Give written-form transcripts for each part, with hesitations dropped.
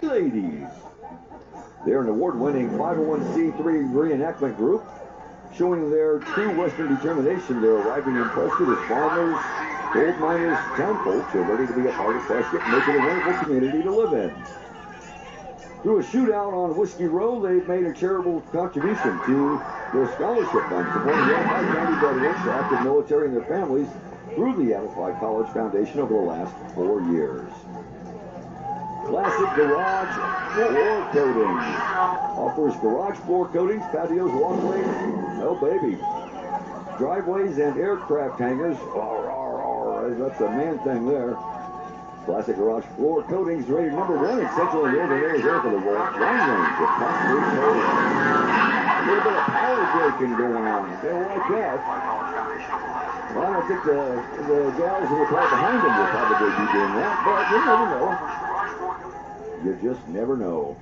Ladies. They're an award-winning 501c3 reenactment group showing their true Western determination. They're arriving in Prescott as farmers, gold miners, town folks are ready to be a part of Prescott and make it a wonderful community to live in. Through a shootout on Whiskey Row, they've made a charitable contribution to their scholarship fund, supporting Yavapai County veterans, active military, and their families through the Yavapai College Foundation over the last 4 years. Classic Garage Floor Coatings offers garage floor coatings, patios, walkways, oh baby, driveways, and aircraft hangers. That's a man thing there. Classic Garage Floor Coatings rated #1 in Central and Northern Arizona for the wide range of concrete coatings. A little bit of power braking going on. They'll like that. Well, I don't think the gals in the car behind them will probably be doing that, but you never know. You just never know.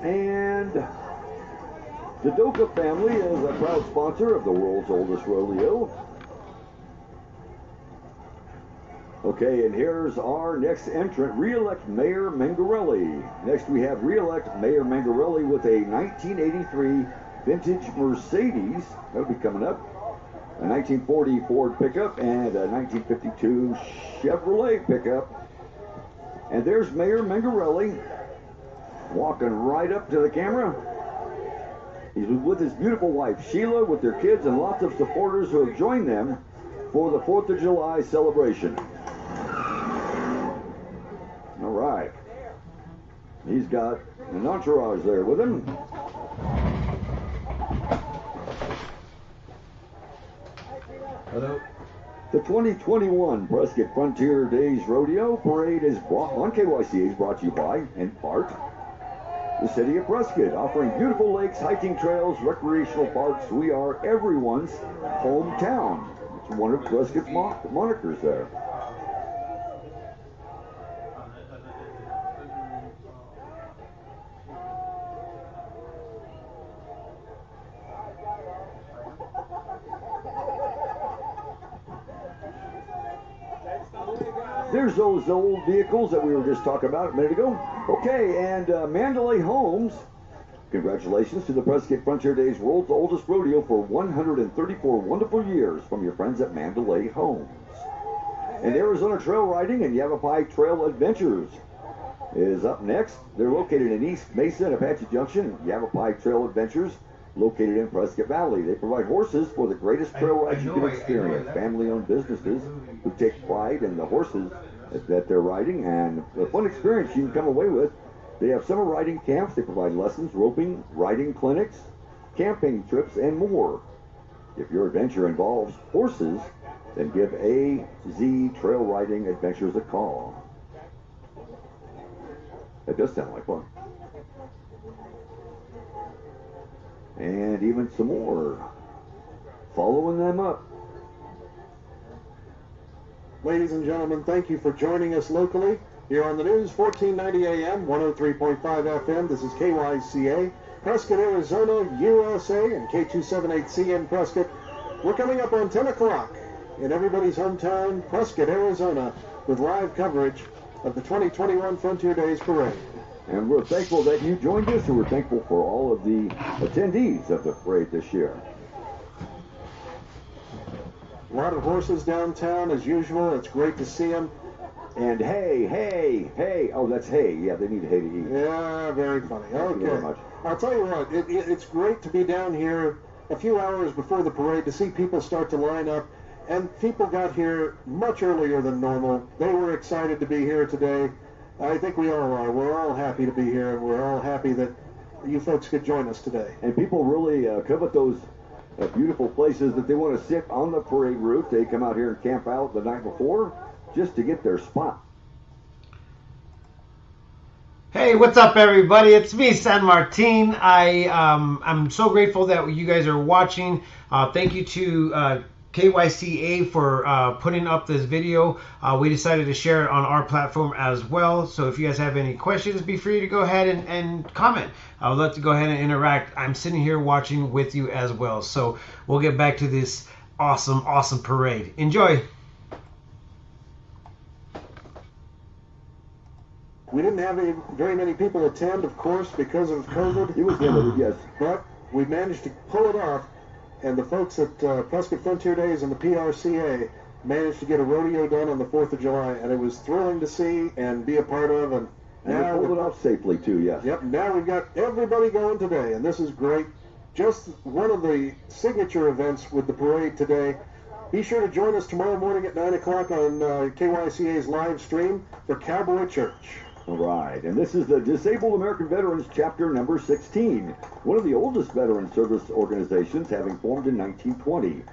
And the Doka family is a proud sponsor of the world's oldest rodeo. Okay, and here's our next entrant, re-elect Mayor Mangarelli. Next we have re-elect Mayor Mangarelli with a 1983 vintage Mercedes. That'll be coming up. A 1940 Ford pickup and a 1952 Chevrolet pickup. And there's Mayor Mangarelli walking right up to the camera. He's with his beautiful wife Sheila, with their kids and lots of supporters who have joined them for the 4th of July celebration. All right. He's got an entourage there with him. Hello. The 2021 Prescott Frontier Days Rodeo Parade is brought on KYCA is brought to you by, in part, the city of Prescott, offering beautiful lakes, hiking trails, recreational parks. We are everyone's hometown. It's one of Prescott's monikers there. There's those old vehicles that we were just talking about a minute ago. Okay, and Mandalay Homes, congratulations to the Prescott Frontier Days World's Oldest Rodeo for 134 wonderful years from your friends at Mandalay Homes. And Arizona Trail Riding and Yavapai Trail Adventures is up next. They're located in East Mesa and Apache Junction. Yavapai Trail Adventures, located in Prescott Valley. They provide horses for the greatest trail rides you can experience. Family-owned businesses who take pride in the horses that they're riding, and a fun experience you can come away with. They have summer riding camps. They provide lessons, roping, riding clinics, camping trips, and more. If your adventure involves horses, then give AZ Trail Riding Adventures a call. That does sound like fun. And even some more. Following them up. Ladies and gentlemen, thank you for joining us locally here on the news, 1490 AM, 103.5 FM. This is KYCA, Prescott, Arizona, USA, and K278C in Prescott. We're coming up on 10 o'clock in everybody's hometown, Prescott, Arizona, with live coverage of the 2021 Frontier Days Parade. And we're thankful that you joined us, and we're thankful for all of the attendees of the parade this year. A lot of horses downtown as usual. It's great to see them. And hey. Oh, that's hay. Yeah, they need hay to eat. Yeah, very funny. Thank you very much. I'll tell you what, it's great to be down here a few hours before the parade to see people start to line up. And people got here much earlier than normal. They were excited to be here today. I think we all are. We're all happy to be here, and we're all happy that you folks could join us today. And people really covet those beautiful places that they want to sit on the parade route. They come out here and camp out the night before just to get their spot. Hey, what's up, everybody? It's me, San Martin. I'm so grateful that you guys are watching. Thank you to KYCA for putting up this video. We decided to share it on our platform as well. So if you guys have any questions, be free to go ahead and comment. I would love to go ahead and interact. I'm sitting here watching with you as well. So we'll get back to this awesome parade. Enjoy. We didn't have very many people attend, of course, because of COVID. It was limited, yes. But we managed to pull it off, and the folks at Prescott Frontier Days and the PRCA managed to get a rodeo done on the 4th of July, and it was thrilling to see and be a part of. And they pulled it off safely, too, yes. Yep, now we've got everybody going today, and this is great. Just one of the signature events with the parade today. Be sure to join us tomorrow morning at 9 o'clock on KYCA's live stream for Cowboy Church. All right, and this is the Disabled American Veterans Chapter number 16, one of the oldest veteran service organizations, having formed in 1920.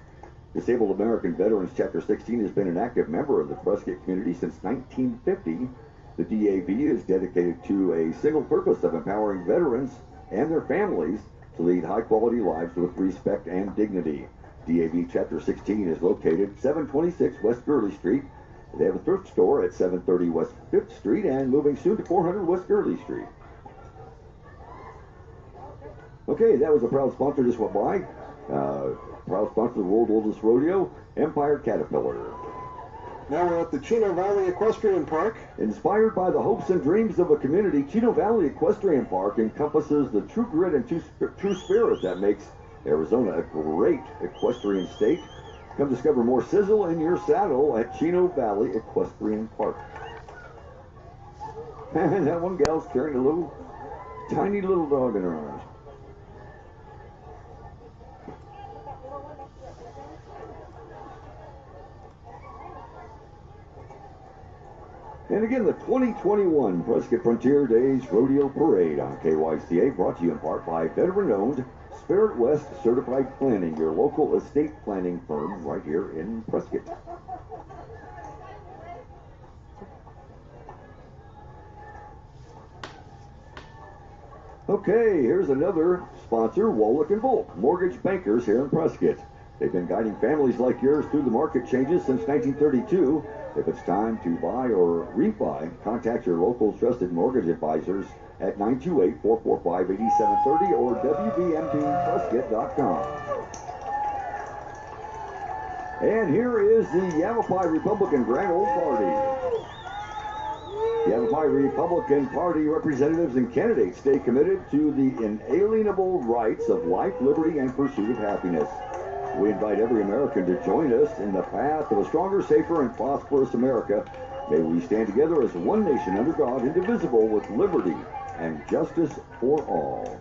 Disabled American Veterans Chapter 16 has been an active member of the Prescott community since 1950. The DAV is dedicated to a single purpose of empowering veterans and their families to lead high-quality lives with respect and dignity. DAV Chapter 16 is located 726 West Gurley Street. They have a thrift store at 730 West 5th Street and moving soon to 400 West Gurley Street. Okay, that was a proud sponsor just went by. Proud sponsor of the world's oldest rodeo, Empire Caterpillar. Now we're at the Chino Valley Equestrian Park. Inspired by the hopes and dreams of a community, Chino Valley Equestrian Park encompasses the true grit and true spirit that makes Arizona a great equestrian state. Come discover more sizzle in your saddle at Chino Valley Equestrian Park. And that one gal's carrying a tiny little dog in her arms. And again, the 2021 Prescott Frontier Days Rodeo Parade on KYCA, brought to you in part by veteran-owned Spirit West Certified Planning, your local estate planning firm right here in Prescott. Okay, here's another sponsor, Wallach & Volk, mortgage bankers here in Prescott. They've been guiding families like yours through the market changes since 1932. If it's time to buy or refi, contact your local trusted mortgage advisors at 928-445-8730 or WBMPprescott.com. And here is the Yavapai Republican Grand Old Party. The Yavapai Republican Party representatives and candidates stay committed to the inalienable rights of life, liberty, and pursuit of happiness. We invite every American to join us in the path of a stronger, safer, and prosperous America. May we stand together as one nation under God, indivisible, with liberty and justice for all.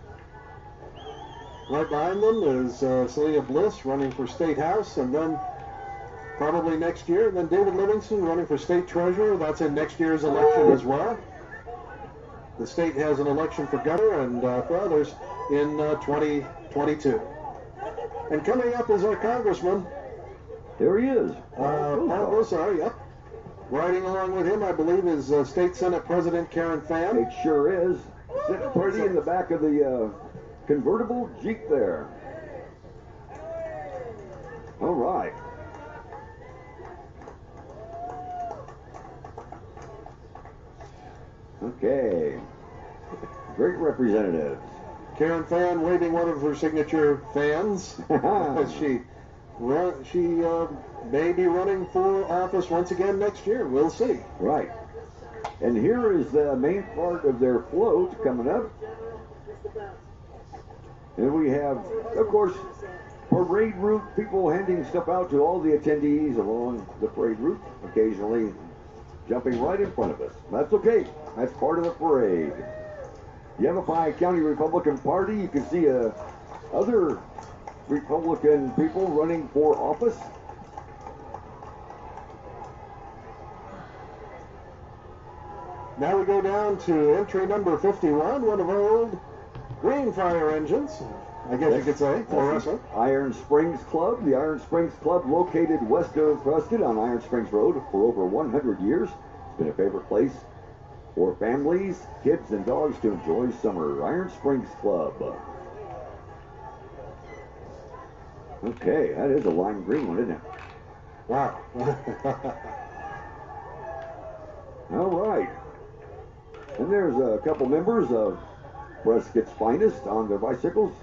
Right behind them is Selena Bliss running for State House, and then probably next year, and then David Livingston running for State Treasurer. That's in next year's election as well. The state has an election for governor and for others in 2022. And coming up is our congressman. There he is. Paul Gosar, yep. Riding along with him, I believe, is State Senate President Karen Fann. It sure is. Sitting pretty in the back of the convertible Jeep there. All right. Okay. Great representatives. Karen Fann waving one of her signature fans as she may be running for office once again next year. We'll see. Right. And here is the main part of their float coming up. And we have, of course, parade route people handing stuff out to all the attendees along the parade route, occasionally jumping right in front of us. That's okay. That's part of the parade. Yavapai County Republican Party, you can see other Republican people running for office. Now we go down to entry number 51, one of our old green fire engines, I guess you could say, for us. Iron Springs Club. The Iron Springs Club, located west of Prescott on Iron Springs Road for over 100 years. It's been a favorite place for families, kids, and dogs to enjoy summer. Iron Springs Club. Okay, that is a lime green one, isn't it? Wow. All right. And there's a couple members of Prescott's finest on their bicycles,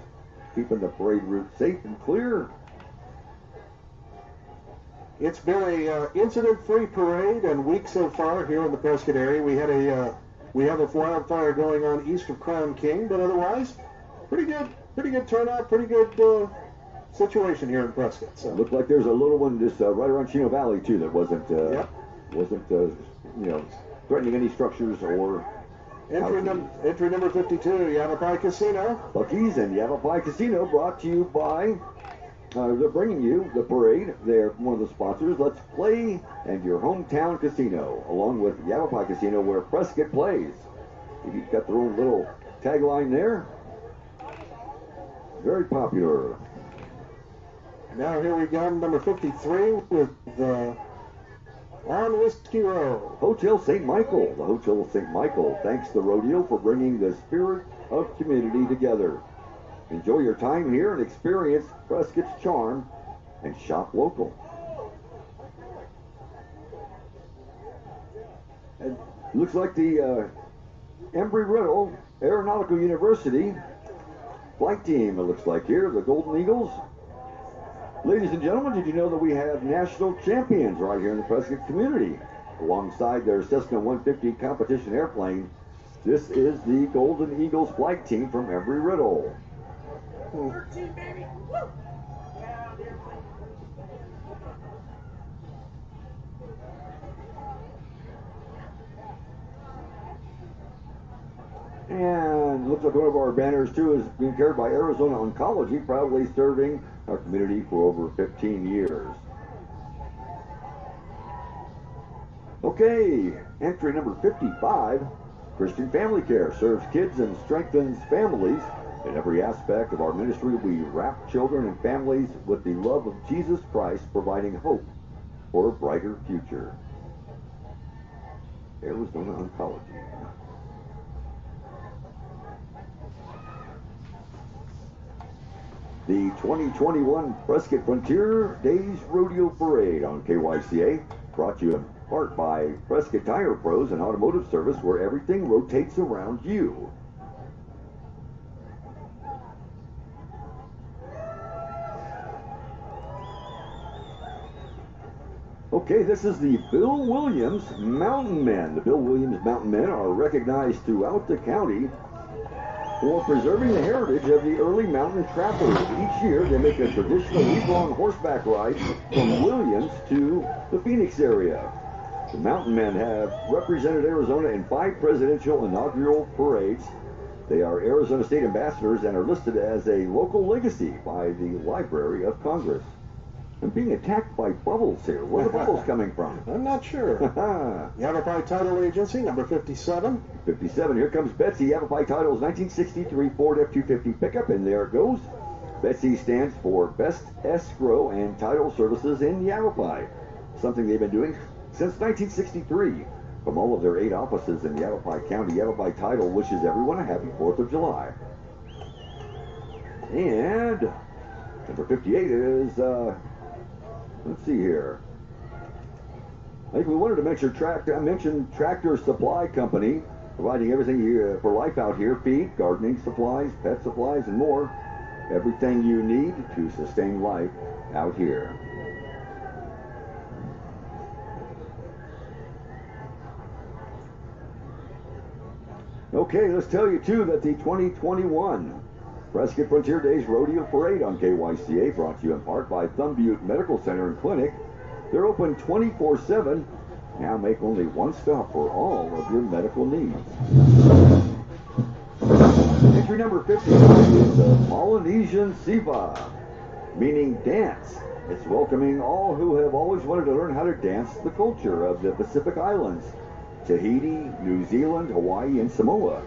keeping the parade route safe and clear. It's been a incident-free parade and week so far here in the Prescott area. We had a We have a wildfire going on east of Crown King, but otherwise, pretty good turnout, pretty good situation here in Prescott. So. Looked like there's a little one just right around Chino Valley too that wasn't threatening any structures or. Entry number 52, Yavapai Casino. Buc-ee's and Yavapai Casino brought to you by. They're bringing you the parade. They're one of the sponsors. Let's Play and your hometown casino, along with Yavapai Casino, where Prescott plays. You've got their own little tagline there. Very popular. Now here we go, number 53 with on Whiskey Row. Hotel St. Michael. The Hotel St. Michael thanks the rodeo for bringing the spirit of community together. Enjoy your time here and experience Prescott's charm and shop local. And looks like the Embry-Riddle Aeronautical University flight team, it looks like here, the Golden Eagles. Ladies and gentlemen, did you know that we have national champions right here in the Prescott community? Alongside their Cessna 150 competition airplane, this is the Golden Eagles flight team from Embry-Riddle. 13, baby. Woo! And looks like one of our banners too is being carried by Arizona Oncology, proudly serving our community for over 15 years. Okay, entry number 55, Christian Family Care serves kids and strengthens families. In every aspect of our ministry, we wrap children and families with the love of Jesus Christ, providing hope for a brighter future. Arizona Oncology. The 2021 Prescott Frontier Days Rodeo Parade on KYCA, brought to you in part by Prescott Tire Pros and Automotive Service, where everything rotates around you. Okay, this is the Bill Williams Mountain Men. The Bill Williams Mountain Men are recognized throughout the county for preserving the heritage of the early mountain trappers. Each year, they make a traditional week-long horseback ride from Williams to the Phoenix area. The Mountain Men have represented Arizona in 5 presidential inaugural parades. They are Arizona State Ambassadors and are listed as a local legacy by the Library of Congress. I'm being attacked by bubbles here. Where are the bubbles coming from? I'm not sure. Yavapai Title Agency, number 57. 57. Here comes Betsy. Yavapai Title's 1963 Ford F-250 pickup, and there it goes. Betsy stands for Best Escrow and Title Services in Yavapai, something they've been doing since 1963. From all of their 8 offices in Yavapai County, Yavapai Title wishes everyone a happy 4th of July. And number 58 is, let's see here. I think we wanted to mention Tractor Supply Company, providing everything for life out here: feed, gardening supplies, pet supplies, and more. Everything you need to sustain life out here. Okay, let's tell you too that the 2021 Prescott Frontier Days Rodeo Parade on KYCA, brought to you in part by Thumb Butte Medical Center and Clinic. They're open 24/7. Now make only one stop for all of your medical needs. Entry number 59 is the Polynesian Siva, meaning dance. It's welcoming all who have always wanted to learn how to dance the culture of the Pacific Islands: Tahiti, New Zealand, Hawaii, and Samoa.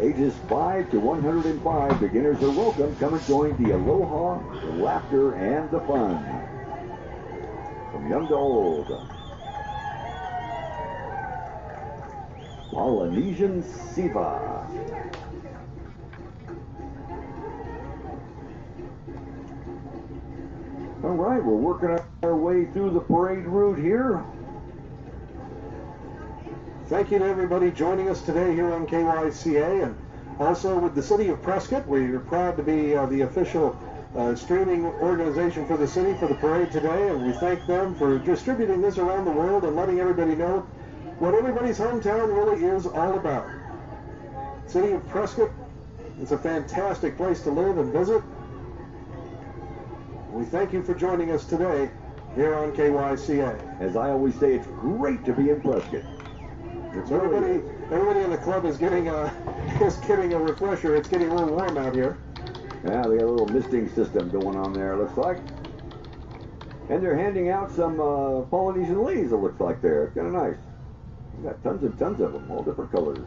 Ages 5 to 105, beginners are welcome. Come and join the aloha, the laughter, and the fun. From young to old. Polynesian Siva. All right, we're working our way through the parade route here. Thank you to everybody joining us today here on KYCA, and also with the City of Prescott. We're proud to be the official streaming organization for the city for the parade today, and we thank them for distributing this around the world and letting everybody know what everybody's hometown really is all about. City of Prescott, it's a fantastic place to live and visit. We thank you for joining us today here on KYCA. As I always say, it's great to be in Prescott. Everybody in the club is getting a refresher. It's getting a little warm out here. Yeah, they got a little misting system going on there, looks like. And they're handing out some Polynesian leaves, it looks like there. It's kind of nice. We got tons and tons of them, all different colors.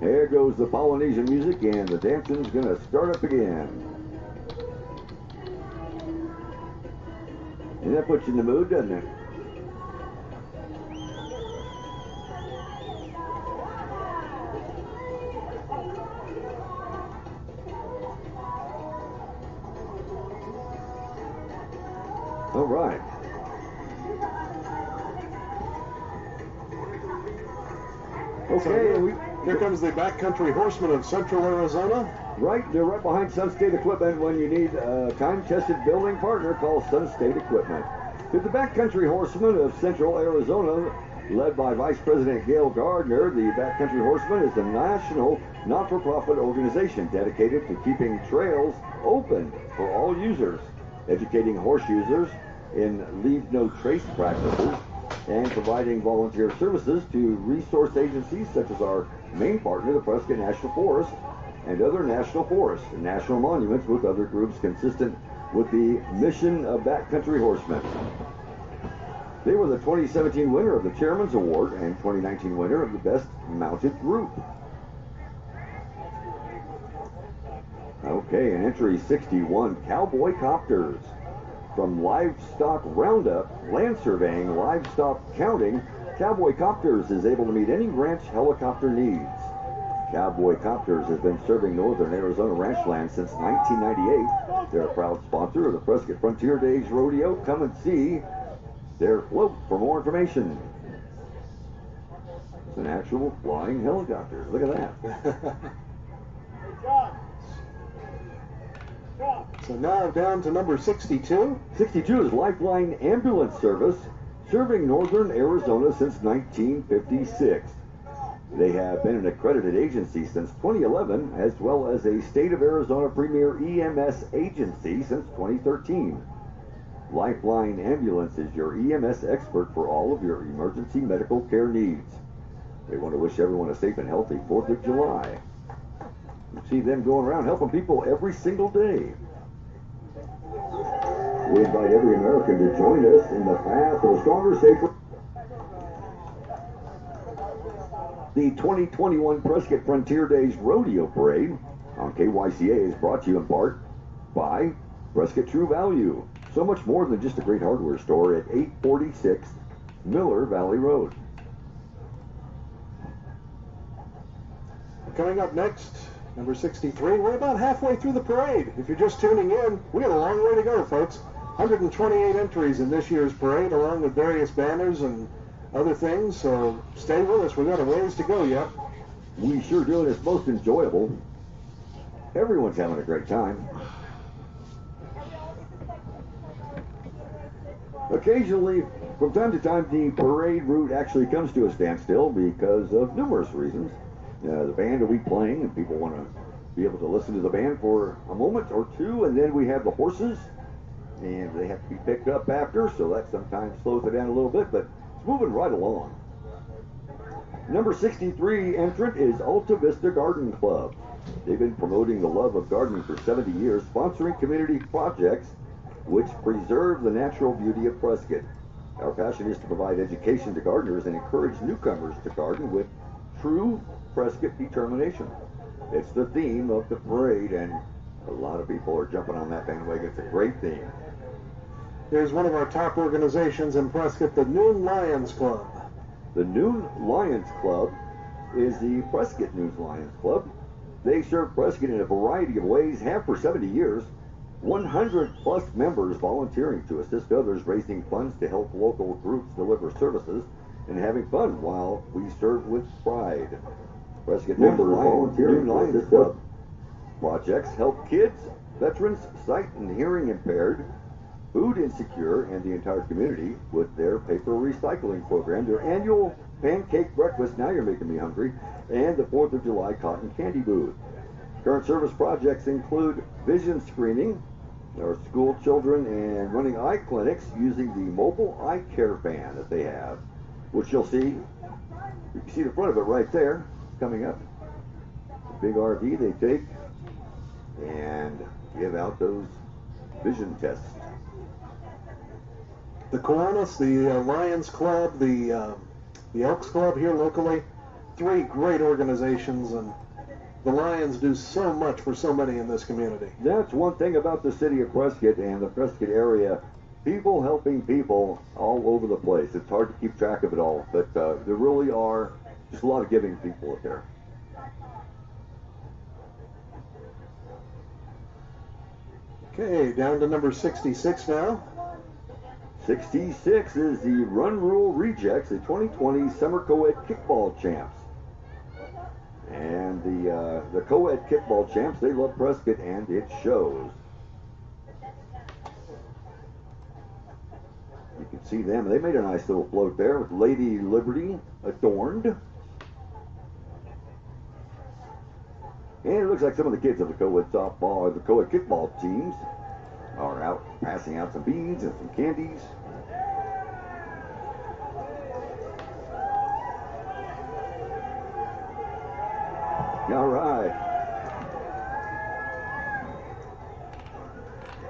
There goes the Polynesian music, and the dancing's gonna start up again. And that puts you in the mood, doesn't it? All right. Okay, here comes the backcountry horsemen of Central Arizona. Right, they're right behind Sun State Equipment. When you need a time-tested building partner, call Sun State Equipment. With the backcountry horsemen of Central Arizona, led by Vice President Gail Gardner, the Backcountry Horsemen is a national, not-for-profit organization dedicated to keeping trails open for all users, educating horse users in leave-no-trace practices, and providing volunteer services to resource agencies such as our main partner, the Prescott National Forest, and other national forests and national monuments with other groups consistent with the mission of Backcountry Horsemen. They were the 2017 winner of the Chairman's Award and 2019 winner of the Best Mounted Group. Okay, and entry 61, Cowboy Copters. From livestock roundup, land surveying, livestock counting, Cowboy Copters is able to meet any ranch helicopter needs. Cowboy Copters has been serving northern Arizona ranch land since 1998. They're a proud sponsor of the Prescott Frontier Days Rodeo. Come and see their float for more information. It's an actual flying helicopter. Look at that. So now down to number 62. 62 is Lifeline Ambulance Service, serving northern Arizona since 1956. They have been an accredited agency since 2011, as well as a state of Arizona premier EMS agency since 2013. Lifeline Ambulance is your EMS expert for all of your emergency medical care needs. They want to wish everyone a safe and healthy 4th of July. You see them going around helping people every single day. We invite every American to join us in the path of a stronger, safer. The 2021 Prescott Frontier Days Rodeo Parade on KYCA is brought to you in part by Prescott True Value. So much more than just a great hardware store at 846 Miller Valley Road. Coming up next, number 63, we're about halfway through the parade. If you're just tuning in, we got a long way to go, folks. 128 entries in this year's parade, along with various banners and other things, so stay with us. We've got a ways to go yet. We sure do, and it's most enjoyable. Everyone's having a great time. Occasionally, from time to time, the parade route actually comes to a standstill because of numerous reasons. The band will be playing, and people want to be able to listen to the band for a moment or two, and then we have the horses, and they have to be picked up after, so that sometimes slows it down a little bit, but it's moving right along. Number 63 entrant is Alta Vista Garden Club. They've been promoting the love of gardening for 70 years, sponsoring community projects which preserve the natural beauty of Prescott. Our passion is to provide education to gardeners and encourage newcomers to garden with true Prescott determination. It's the theme of the parade, and a lot of people are jumping on that bandwagon. It's a great theme. Here's one of our top organizations in Prescott, the Noon Lions Club. The Noon Lions Club is the Prescott Noon Lions Club. They serve Prescott in a variety of ways, have for 70 years. 100 plus members volunteering to assist others, raising funds to help local groups deliver services and having fun while we serve with pride. Prescott members volunteering to assist Club projects help kids veterans, sight and hearing impaired, food insecure, and the entire community with their paper recycling program, their annual pancake breakfast, now you're making me hungry, and the 4th of July cotton candy booth. Current service projects include vision screening, our school children, and running eye clinics using the mobile eye care van that they have, which you'll see. You can see the front of it right there coming up. The big RV they take and give out those vision tests. The Kiwanis, the Lions Club, the Elks Club here locally, 3 great organizations, and the Lions do so much for so many in this community. That's one thing about the city of Prescott and the Prescott area. People helping people all over the place. It's hard to keep track of it all, but there really are just a lot of giving people up there. Okay, down to number 66 now. 66 is the Run Rule Rejects, the 2020 Summer Co-Ed Kickball Champs. And the Co-Ed Kickball Champs, they love Prescott and it shows. You can see them. They made a nice little float there with Lady Liberty adorned. And it looks like some of the kids of the Co-Ed softball or the Co-Ed kickball teams are out passing out some beads and some candies. All right.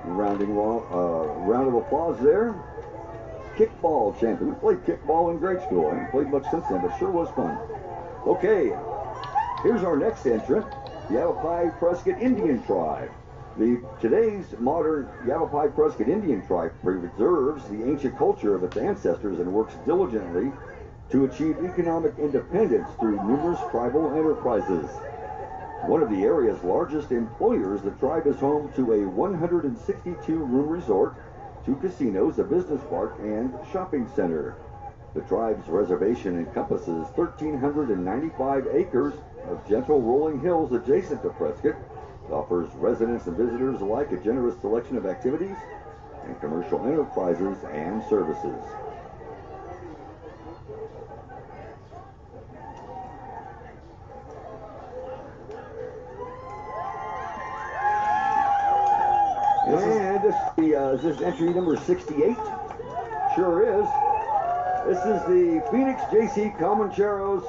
Round of applause there. Kickball champion. We played kickball in grade school. I haven't played much since then, but sure was fun. Okay, here's our next entrant, the Yavapai Prescott Indian Tribe. Today's modern Yavapai Prescott Indian Tribe preserves the ancient culture of its ancestors and works diligently to achieve economic independence through numerous tribal enterprises. One of the area's largest employers, the tribe is home to a 162-room resort, 2 casinos, a business park, and shopping center. The tribe's reservation encompasses 1,395 acres of gentle rolling hills adjacent to Prescott. It offers residents and visitors alike a generous selection of activities and commercial enterprises and services. And is this entry number 68? Sure is. This is the Phoenix JC Comancheros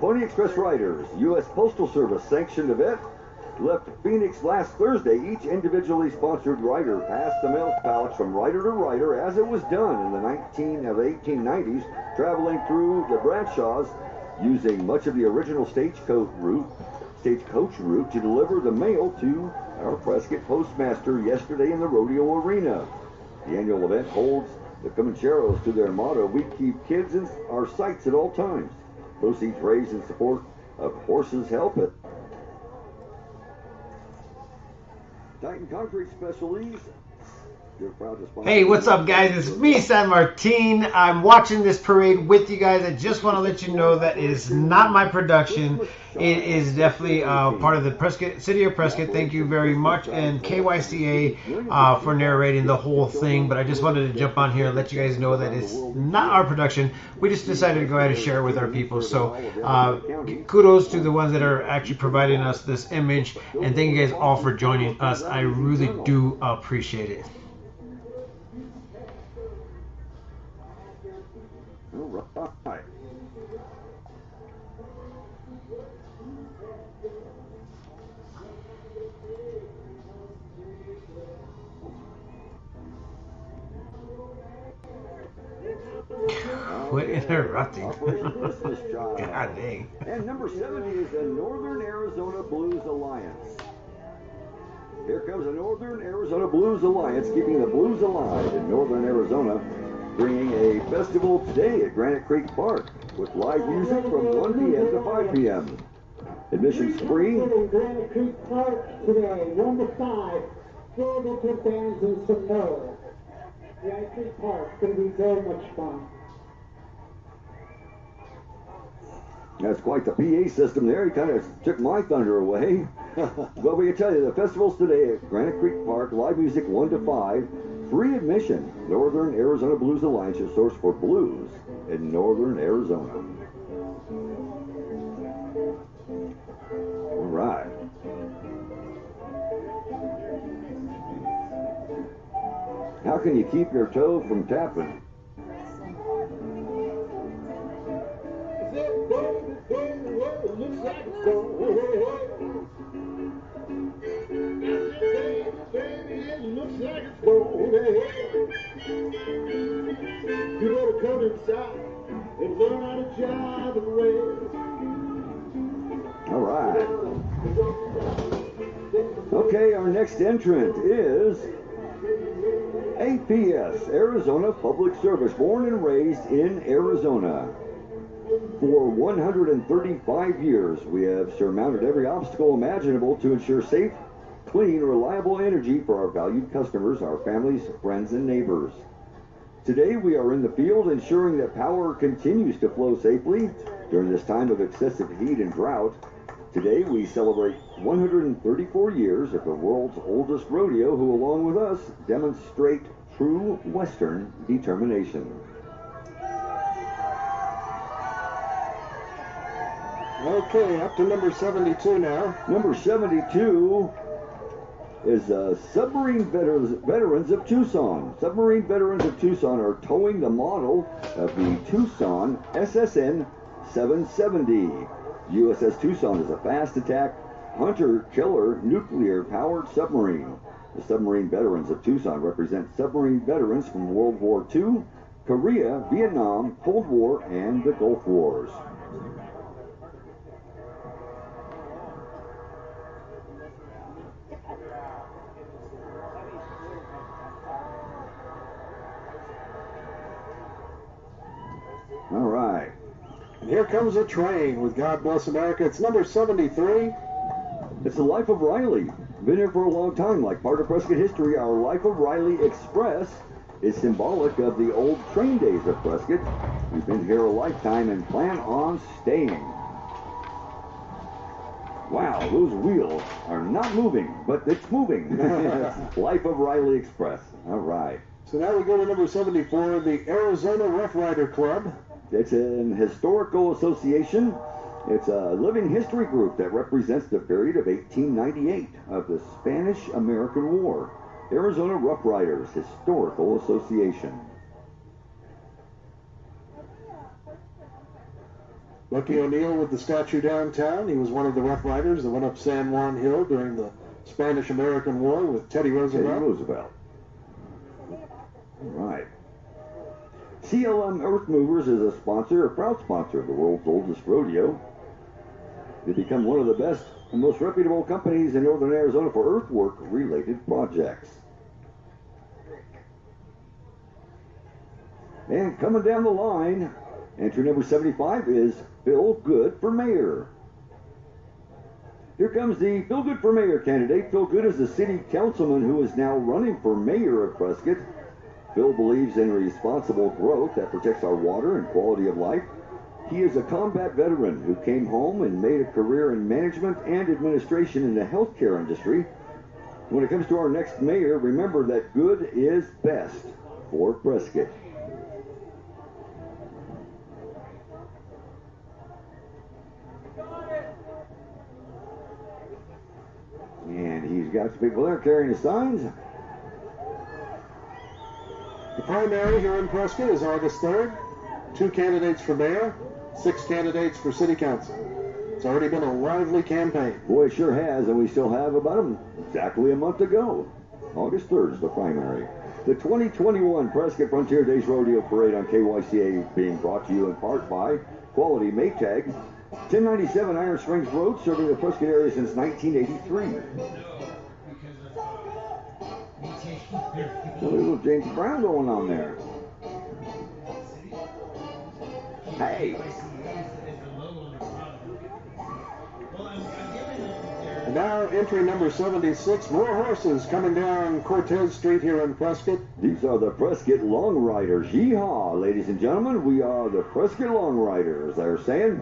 Pony Express Riders, U.S. Postal Service sanctioned event. Left Phoenix last Thursday. Each individually sponsored rider passed the mail pouch from rider to rider as it was done in the 1890s, traveling through the Bradshaws using much of the original stagecoach route to deliver the mail to our Prescott postmaster yesterday in the Rodeo Arena. The annual event holds the Comancheros to their motto, "We keep kids in our sights at all times." Proceeds raised in support of Horses Help It. Titan Concrete Specialties. Hey, what's up, guys? It's me, San Martin. I'm watching this parade with you guys. I just want to let you know that it is not my production. It is definitely part of the Prescott City of Prescott. Thank you very much, and KYCA for narrating the whole thing. But I just wanted to jump on here and let you guys know that it's not our production. We just decided to go ahead and share it with our people. So kudos to the ones that are actually providing us this image, and thank you guys all for joining us. I really do appreciate it. All right. Quit interrupting. God dang. And number 70 is the Northern Arizona Blues Alliance. Here comes the Northern Arizona Blues Alliance, keeping the blues alive in Northern Arizona, bringing a festival today at Granite Creek Park with live music from 1 p.m. to 5 p.m. Admission's free. In Granite Creek Park today, 1 to 5. Filled up with bands and some more. Granite Creek Park, it's going to be very much fun. That's quite the PA system there. He kind of took my thunder away. Well, we can tell you the festival's today at Granite Creek Park. Live music 1 to 5. Free admission. Northern Arizona Blues Alliance, your source for blues in Northern Arizona. All right. How can you keep your toe from tapping? You better come inside and learn how to jive and rest. All right. Okay, our next entrant is APS, Arizona Public Service, born and raised in Arizona. For 135 years, we have surmounted every obstacle imaginable to ensure safe, clean, reliable energy for our valued customers, our families, friends, and neighbors. Today, we are in the field ensuring that power continues to flow safely during this time of excessive heat and drought. Today, we celebrate 134 years of the world's oldest rodeo, who, along with us, demonstrate true Western determination. Okay, up to number 72 now. Number 72 is Submarine Veterans of Tucson. Submarine Veterans of Tucson are towing the model of the Tucson SSN 770. USS Tucson is a fast attack, hunter-killer, nuclear-powered submarine. The Submarine Veterans of Tucson represent submarine veterans from World War II, Korea, Vietnam, Cold War, and the Gulf Wars. All right. And here comes a train with God Bless America. It's number 73. It's the Life of Riley. Been here for a long time. Like part of Prescott history, our Life of Riley Express is symbolic of the old train days of Prescott. We've been here a lifetime and plan on staying. Wow, those wheels are not moving, but it's moving. Life of Riley Express. All right. So now we go to number 74, the Arizona Rough Rider Club. It's an historical association. It's a living history group that represents the period of 1898 of the Spanish-American War. Arizona Rough Riders Historical Association. Bucky O'Neill with the statue downtown. He was one of the Rough Riders that went up San Juan Hill during the Spanish-American War with Teddy Roosevelt. All right. CLM Earth Movers is a proud sponsor of the world's oldest rodeo. They become one of the best and most reputable companies in northern Arizona for earthwork-related projects. And coming down the line, entry number 75 is Phil Good for Mayor. Here comes the Phil Good for Mayor candidate. Phil Good is the city councilman who is now running for mayor of Prescott. Phil believes in responsible growth that protects our water and quality of life. He is a combat veteran who came home and made a career in management and administration in the healthcare industry. When it comes to our next mayor, remember that good is best for Prescott. And he's got some people there carrying the signs. The primary here in Prescott is August 3rd. 2 candidates for mayor, 6 candidates for city council. It's already been a lively campaign. Boy, it sure has, and we still have about exactly a month to go. August 3rd is the primary. The 2021 Prescott Frontier Days Rodeo Parade on KYCA being brought to you in part by Quality Maytag. 1097 Iron Springs Road, serving the Prescott area since 1983. A little James Brown going on there. Hey. And now entry number 76, more horses coming down Cortez Street here in Prescott. These are the Prescott Long Riders. Yeehaw, ladies and gentlemen. We are the Prescott Long Riders. They're saying.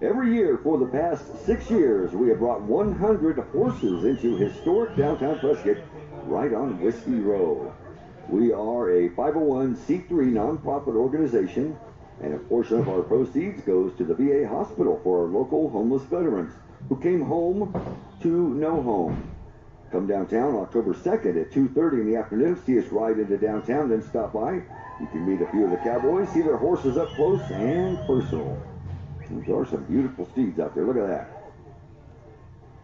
Every year for the past 6 years, we have brought 100 horses into historic downtown Prescott right on Whiskey Row. We are a 501c3 nonprofit organization, and a portion of our proceeds goes to the VA hospital for our local homeless veterans who came home to no home. Come downtown October 2nd at 2:30 in the afternoon. See us ride into downtown, then stop by. You can meet a few of the cowboys, see their horses up close and personal. There are some beautiful steeds out there. Look at that.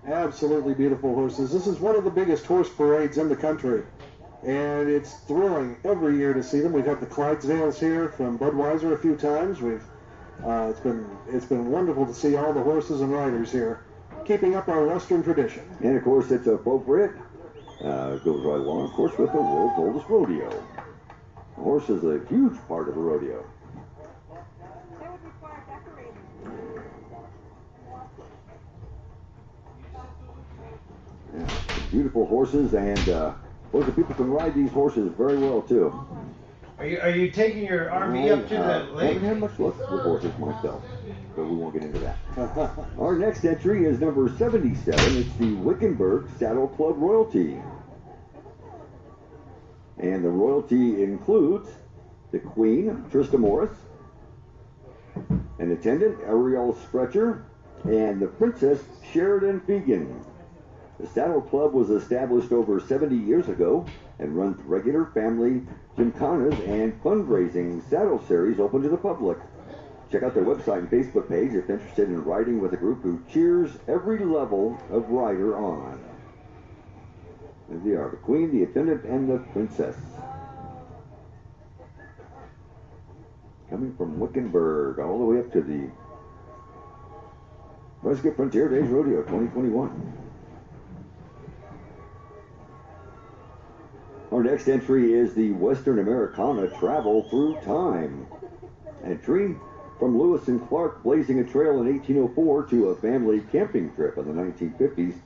Absolutely beautiful horses. This is one of the biggest horse parades in the country, and it's thrilling every year to see them. We've had the Clydesdales here from Budweiser a few times. It's been wonderful to see all the horses and riders here, keeping up our Western tradition. And of course, it's appropriate. It goes right along, of course, with the world's oldest rodeo. The horse is a huge part of the rodeo. Yeah, beautiful horses, and both the people can ride these horses very well too. Are you taking your RV up to the I lake? haven't had much luck with horses myself, but we won't get into that. Our next entry is number 77. It's the Wickenburg Saddle Club Royalty. And the royalty includes the Queen, Trista Morris, an attendant, Ariel Stretcher, and the Princess Sheridan Fegan. The Saddle Club was established over 70 years ago and runs regular family gymkhanas and fundraising saddle series open to the public. Check out their website and Facebook page if interested in riding with a group who cheers every level of rider on. There they are, the Queen, the attendant, and the Princess. Coming from Wickenburg all the way up to the Prescott Frontier Days Rodeo 2021. Our next entry is the Western Americana Travel Through Time. Entry from Lewis and Clark blazing a trail in 1804 to a family camping trip in the 1950s.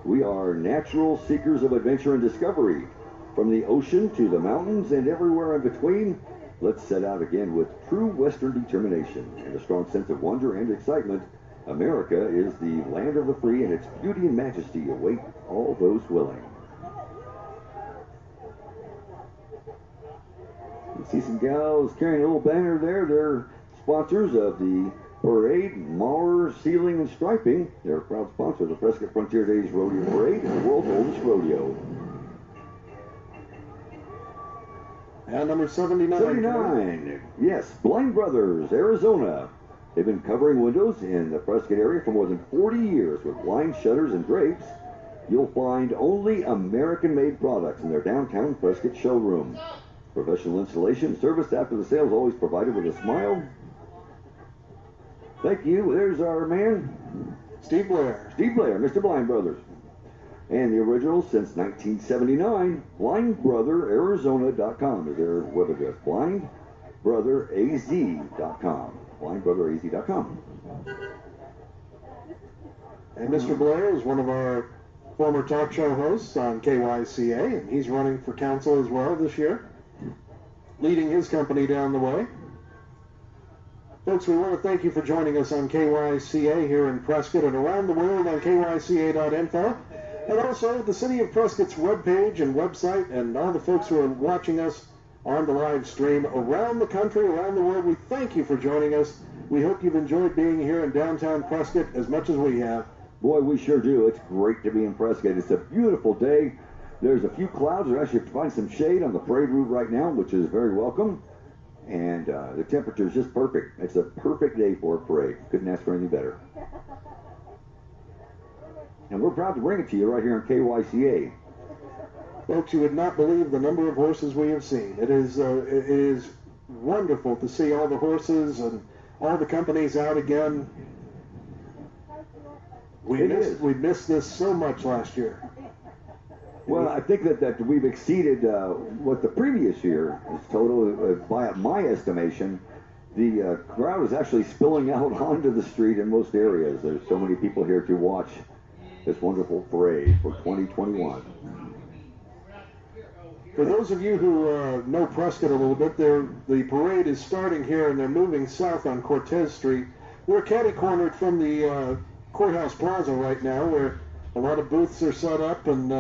We are natural seekers of adventure and discovery. From the ocean to the mountains and everywhere in between, let's set out again with true Western determination and a strong sense of wonder and excitement. America is the land of the free, and its beauty and majesty await all those willing. You see some gals carrying a little banner there. They're sponsors of the parade, Maurer Sealing and Striping. They're a proud sponsor of the Prescott Frontier Days Rodeo Parade and the world's oldest rodeo. And number 79. 79. Yes, Blind Brothers, Arizona. They've been covering windows in the Prescott area for more than 40 years with blind shutters and drapes. You'll find only American-made products in their downtown Prescott showroom. Professional installation service after the sale is always provided with a smile. Thank you. There's our man, Steve Blair. Steve Blair, Mr. Blind Brothers. And the original since 1979, blindbrotherarizona.com is their web address. blindbrotheraz.com. blindbrotheraz.com. And Mr. Blair is one of our former talk show hosts on KYCA, and he's running for council as well this year, leading his company down the way. Folks, we want to thank you for joining us on KYCA here in Prescott and around the world on kyca.info, and also the City of Prescott's webpage and website, and all the folks who are watching us on the live stream around the country, around the world. We thank you for joining us. We hope you've enjoyed being here in downtown Prescott as much as we have. Boy, we sure do. It's great to be in Prescott. It's a beautiful day. There's a few clouds. We're actually finding some shade on the parade route right now, which is very welcome. And the temperature is just perfect. It's a perfect day for a parade. Couldn't ask for anything better. And we're proud to bring it to you right here on KYCA. Folks, you would not believe the number of horses we have seen. It is wonderful to see all the horses and all the companies out again. We missed this so much last year. Well, I think that we've exceeded what the previous year is total. By my estimation, the crowd is actually spilling out onto the street in most areas. There's so many people here to watch this wonderful parade for 2021. For those of you who know Prescott a little bit, the parade is starting here and they're moving south on Cortez Street We're catty-cornered from the Courthouse Plaza right now, where a lot of booths are set up, and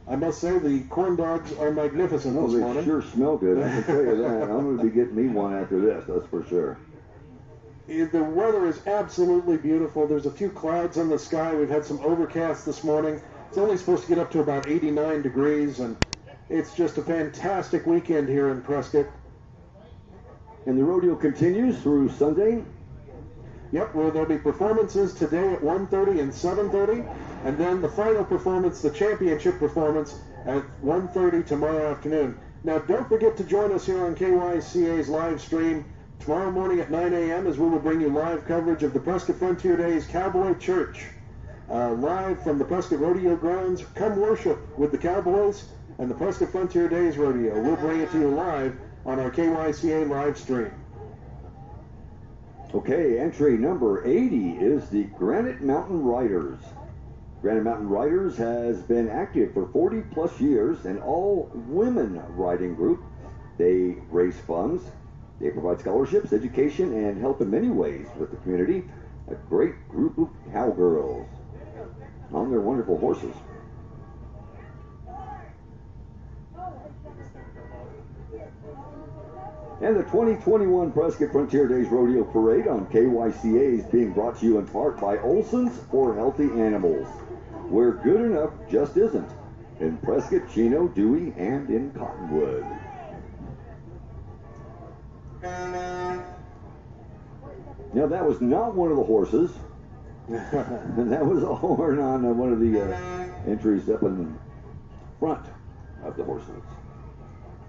I must say the corn dogs are magnificent Oh, this they morning. sure smell good, I can tell you that. I'm going to be getting me one after this, that's for sure. The weather is absolutely beautiful. There's a few clouds in the sky. We've had some overcast this morning. It's only supposed to get up to about 89 degrees, and it's just a fantastic weekend here in Prescott. And the rodeo continues through Sunday. Yep, well, there'll be performances today at 1:30 and 7:30, and then the final performance, the championship performance, at 1:30 tomorrow afternoon. Now, don't forget to join us here on KYCA's live stream tomorrow morning at 9 a.m. as we will bring you live coverage of the Prescott Frontier Days Cowboy Church. Live from the Prescott Rodeo grounds. Come worship with the Cowboys and the Prescott Frontier Days Rodeo. We'll bring it to you live on our KYCA live stream. Okay, entry number 80 is the Granite Mountain Riders. Granite Mountain Riders has been active for 40 plus years, an all-women riding group. They raise funds, they provide scholarships, education, and help in many ways with the community. A great group of cowgirls on their wonderful horses. And the 2021 Prescott Frontier Days Rodeo Parade on KYCA is being brought to you in part by Olson's for Healthy Animals, where good enough just isn't. In Prescott, Chino, Dewey, and in Cottonwood. Now that was not one of the horses. That was a horn on one of the entries up in front of the horses.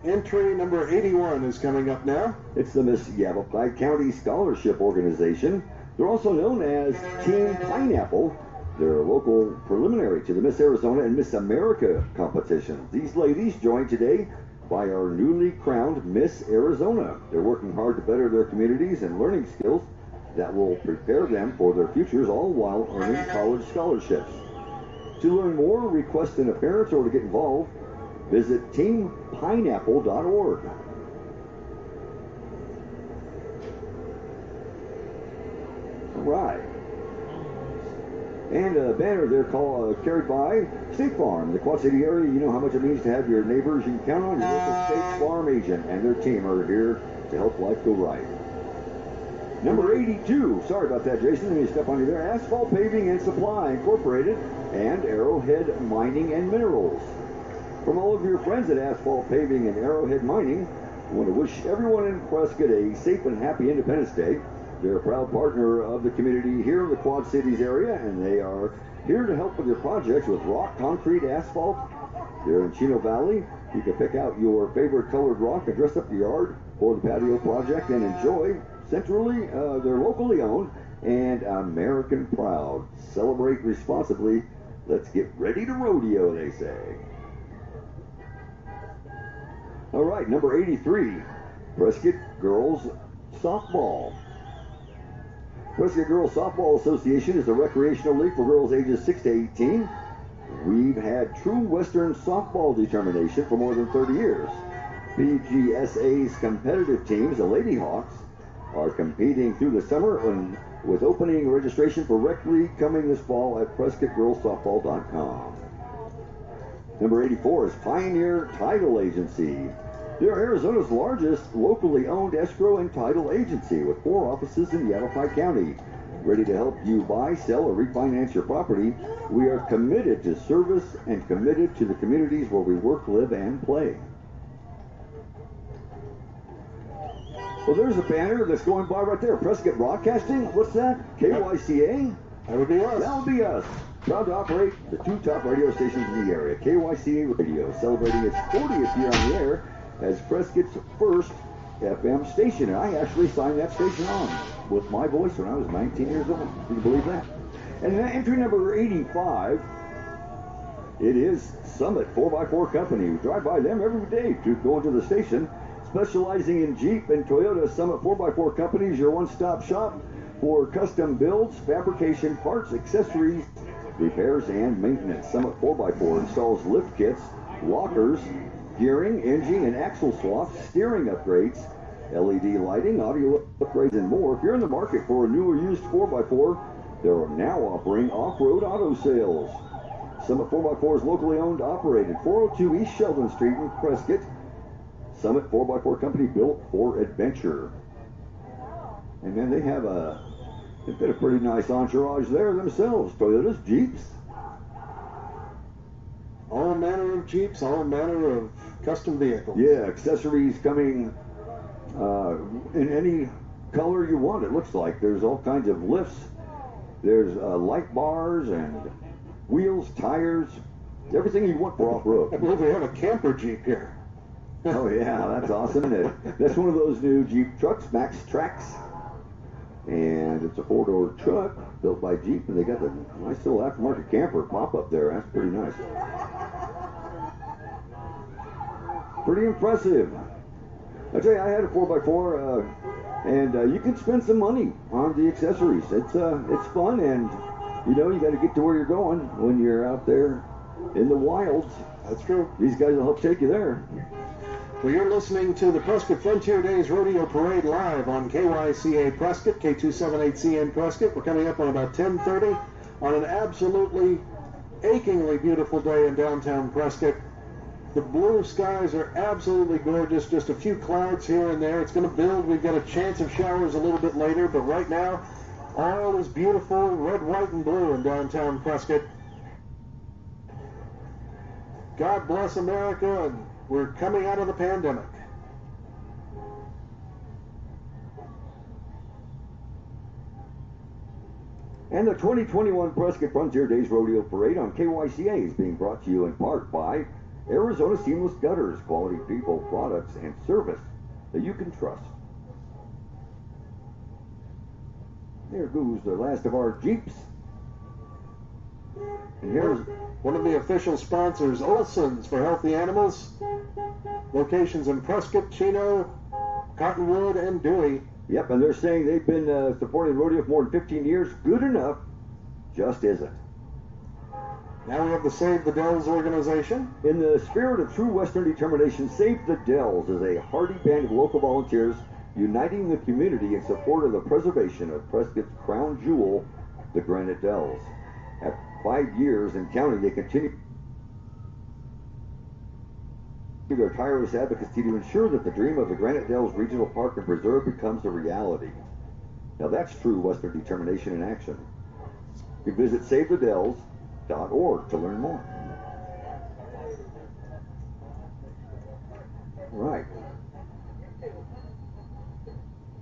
Entry number 81 is coming up now. It's the Miss Yavapai County Scholarship Organization. They're also known as Team Pineapple. They're local preliminary to the Miss Arizona and Miss America competitions. These ladies joined today by our newly crowned Miss Arizona. They're working hard to better their communities and learning skills that will prepare them for their futures, all while earning college scholarships. To learn more, request an appearance, or to get involved, visit teampineapple.org. All right. And a banner there carried by State Farm. The Quad City area, you know how much it means to have your neighbors you can count on. Your local State Farm agent and their team are here to help life go right. Number 82, sorry about that, Jason, let me step on you there. Asphalt Paving and Supply Incorporated and Arrowhead Mining and Minerals. From all of your friends at Asphalt Paving and Arrowhead Mining, I want to wish everyone in Prescott a safe and happy Independence Day. They're a proud partner of the community here in the Quad Cities area, and they are here to help with your projects with rock, concrete, asphalt. They're in Chino Valley. You can pick out your favorite colored rock and dress up your yard for the patio project and enjoy. Centrally, they're locally owned and American proud. Celebrate responsibly. Let's get ready to rodeo, they say. All right, number 83, Prescott Girls Softball. Prescott Girls Softball Association is a recreational league for girls ages 6 to 18. We've had true Western softball determination for more than 30 years. PGSA's competitive teams, the Lady Hawks, are competing through the summer and with opening registration for Rec League coming this fall at PrescottGirlsSoftball.com. Number 84 is Pioneer Title Agency. They're Arizona's largest locally owned escrow and title agency with 4 offices in Yavapai County. Ready to help you buy, sell, or refinance your property. We are committed to service and committed to the communities where we work, live, and play. Well, there's a banner that's going by right there. Prescott Broadcasting. What's that? KYCA? That would be us. That would be us. Proud to operate the 2 top radio stations in the area. KYCA Radio, celebrating its 40th year on the air as Prescott's first FM station. And I actually signed that station on with my voice when I was 19 years old. Can you believe that? And entry number 85, it is Summit 4x4 Company. We drive by them every day to go into the station. Specializing in Jeep and Toyota, Summit 4x4 Company is your one-stop shop for custom builds, fabrication, parts, accessories, repairs, and maintenance. Summit 4x4 installs lift kits, lockers, gearing, engine, and axle swaps, steering upgrades, LED lighting, audio upgrades, and more. If you're in the market for a new or used 4x4, they're now offering off-road auto sales. Summit 4x4 is locally owned, operated, 402 East Sheldon Street in Prescott. Summit 4x4 company built for adventure. And then they've got a pretty nice entourage there themselves. Toyotas, Jeeps. All manner of Jeeps, all manner of custom vehicles. Yeah, accessories coming in any color you want, it looks like. There's all kinds of lifts. There's light bars and wheels, tires, everything you want for off-road. I believe we have a camper Jeep here. Oh, yeah, that's awesome. That's one of those new Jeep trucks, Max Trax. And it's a 4-door truck built by Jeep, and they got the nice little aftermarket camper pop-up there. That's pretty nice. Pretty impressive. I tell you, I had a 4x4, and you can spend some money on the accessories. It's fun, and you know, you got to get to where you're going when you're out there in the wilds. That's true. These guys will help take you there. Well, you're listening to the Prescott Frontier Days Rodeo Parade live on KYCA Prescott, K278CN Prescott. We're coming up on about 10:30 on an absolutely achingly beautiful day in downtown Prescott. The blue skies are absolutely gorgeous, just a few clouds here and there. It's going to build. We've got a chance of showers a little bit later, but right now, all is beautiful, red, white, and blue in downtown Prescott. God bless America, and we're coming out of the pandemic. And the 2021 Prescott Frontier Days Rodeo Parade on KYCA is being brought to you in part by Arizona Seamless Gutters, quality people, products, and service that you can trust. There goes the last of our Jeeps. And here's one of the official sponsors, Olson's for Healthy Animals. Locations in Prescott, Chino, Cottonwood, and Dewey. Yep, and they're saying they've been supporting rodeo for more than 15 years. Good enough just isn't. Now we have the Save the Dells organization. In the spirit of true Western determination, Save the Dells is a hardy band of local volunteers uniting the community in support of the preservation of Prescott's crown jewel, the Granite Dells. After 5 years and counting, they continue their tireless advocacy to ensure that the dream of the Granite Dells Regional Park and Preserve becomes a reality. Now that's true Western determination in action. You can visit SaveTheDells.org to learn more. Right.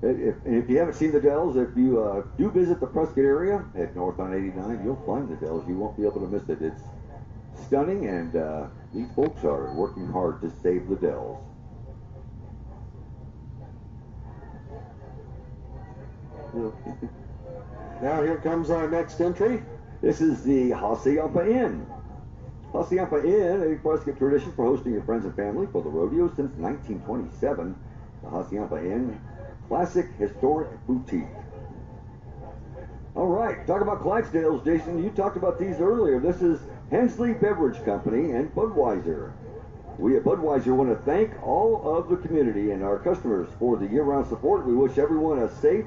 If you haven't seen the Dells, if you do visit the Prescott area, head north on 89, you'll find the Dells. You won't be able to miss it. It's stunning, and these folks are working hard to save the Dells. Now here comes our next entry. This is the Hacienda Inn. Hacienda Inn, a Prescott tradition for hosting your friends and family for the rodeo since 1927. The Hacienda Inn, classic historic boutique. All right, talk about Clydesdales, Jason. You talked about these earlier. This is Hensley Beverage Company and Budweiser. We at Budweiser want to thank all of the community and our customers for the year-round support. We wish everyone a safe,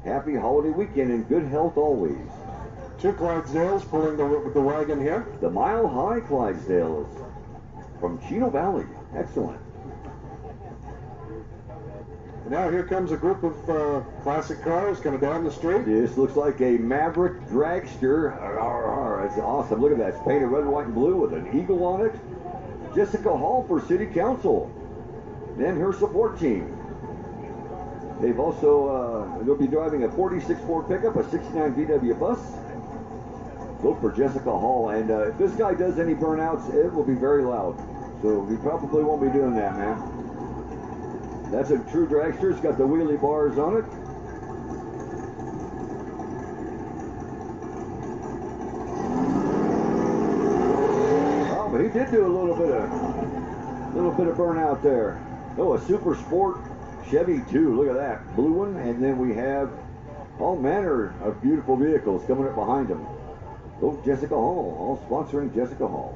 happy holiday weekend and good health always. Two Clydesdales pulling the wagon here. The Mile High Clydesdales from Chino Valley. Excellent. Now here comes a group of classic cars coming down the street. This looks like a Maverick dragster. It's awesome. Look at that. It's painted red, white, and blue with an eagle on it. Jessica Hall for City Council and her support team. They've also, they'll be driving a 46 Ford pickup, a 69 VW bus. Look for Jessica Hall. And if this guy does any burnouts, it will be very loud. So we probably won't be doing that, man. That's a true dragster. It's got the wheelie bars on it. Oh, but he did do a little bit of burnout there. Oh, a Super Sport Chevy too. Look at that blue one. And then we have all manner of beautiful vehicles coming up behind him. Oh, Jessica Hall, all sponsoring Jessica Hall.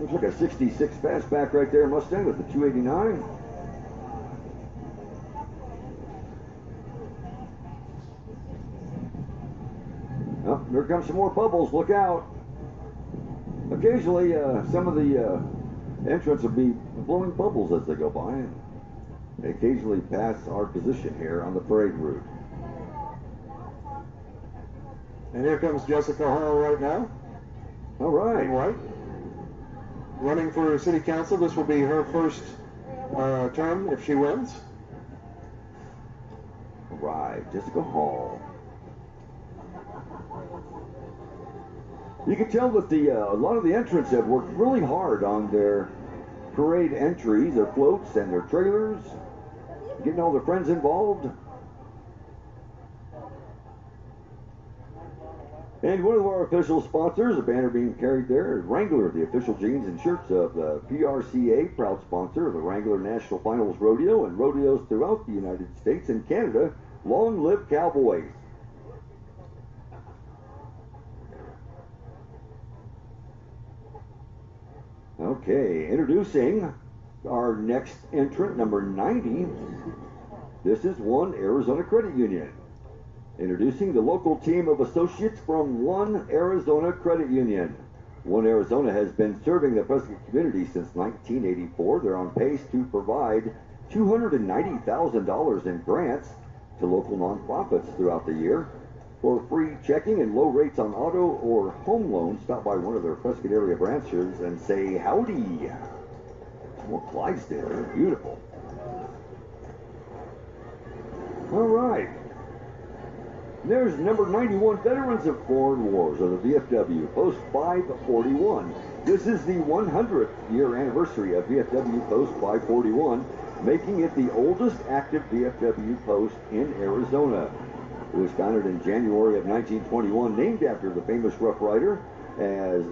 Looks like a 66 fastback right there, Mustang with the 289. Oh, here comes some more bubbles. Look out. Occasionally, some of the entrants will be blowing bubbles as they go by. They occasionally pass our position here on the parade route. And here comes Jessica Hall right now. All right. Right. Running for city council. This will be her first term if she wins. All right, Jessica Hall. You can tell that a lot of the entrants have worked really hard on their parade entries, their floats and their trailers, getting all their friends involved. And one of our official sponsors, a banner being carried there, is Wrangler, the official jeans and shirts of the PRCA, proud sponsor of the Wrangler National Finals Rodeo and rodeos throughout the United States and Canada. Long live Cowboys. Okay, introducing our next entrant, number 90. This is One Arizona Credit Union. Introducing the local team of associates from One Arizona Credit Union. One Arizona has been serving the Prescott community since 1984. They're on pace to provide $290,000 in grants to local nonprofits throughout the year. For free checking and low rates on auto or home loans, stop by one of their Prescott area branches and say howdy. More Clydesdale, they're beautiful. All right. There's number 91, Veterans of Foreign Wars, or the VFW, Post 541. This is the 100th year anniversary of VFW Post 541, making it the oldest active VFW post in Arizona. It was founded in January of 1921, named after the famous Rough Rider, as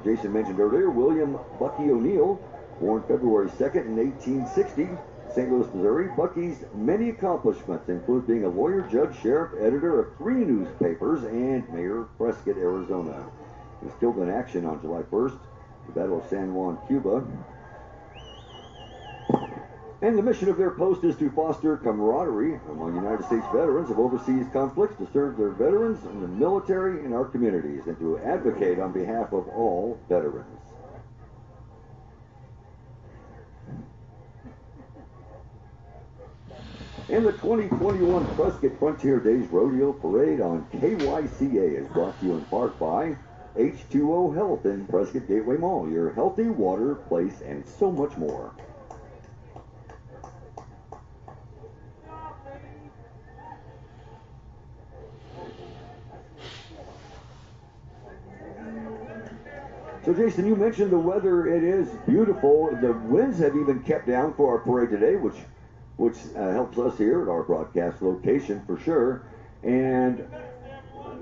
Jason mentioned earlier, William Bucky O'Neill, born February 2nd in 1860, St. Louis, Missouri. Bucky's many accomplishments include being a lawyer, judge, sheriff, editor of 3 newspapers, and mayor of Prescott, Arizona. He was killed in action on July 1st, the Battle of San Juan, Cuba. And the mission of their post is to foster camaraderie among United States veterans of overseas conflicts, to serve their veterans in the military in our communities, and to advocate on behalf of all veterans. And the 2021 Prescott Frontier Days Rodeo Parade on KYCA is brought to you in part by H2O Health in Prescott Gateway Mall, your healthy water, place, and so much more. So Jason, you mentioned the weather. It is beautiful. The winds have even kept down for our parade today, which helps us here at our broadcast location for sure. And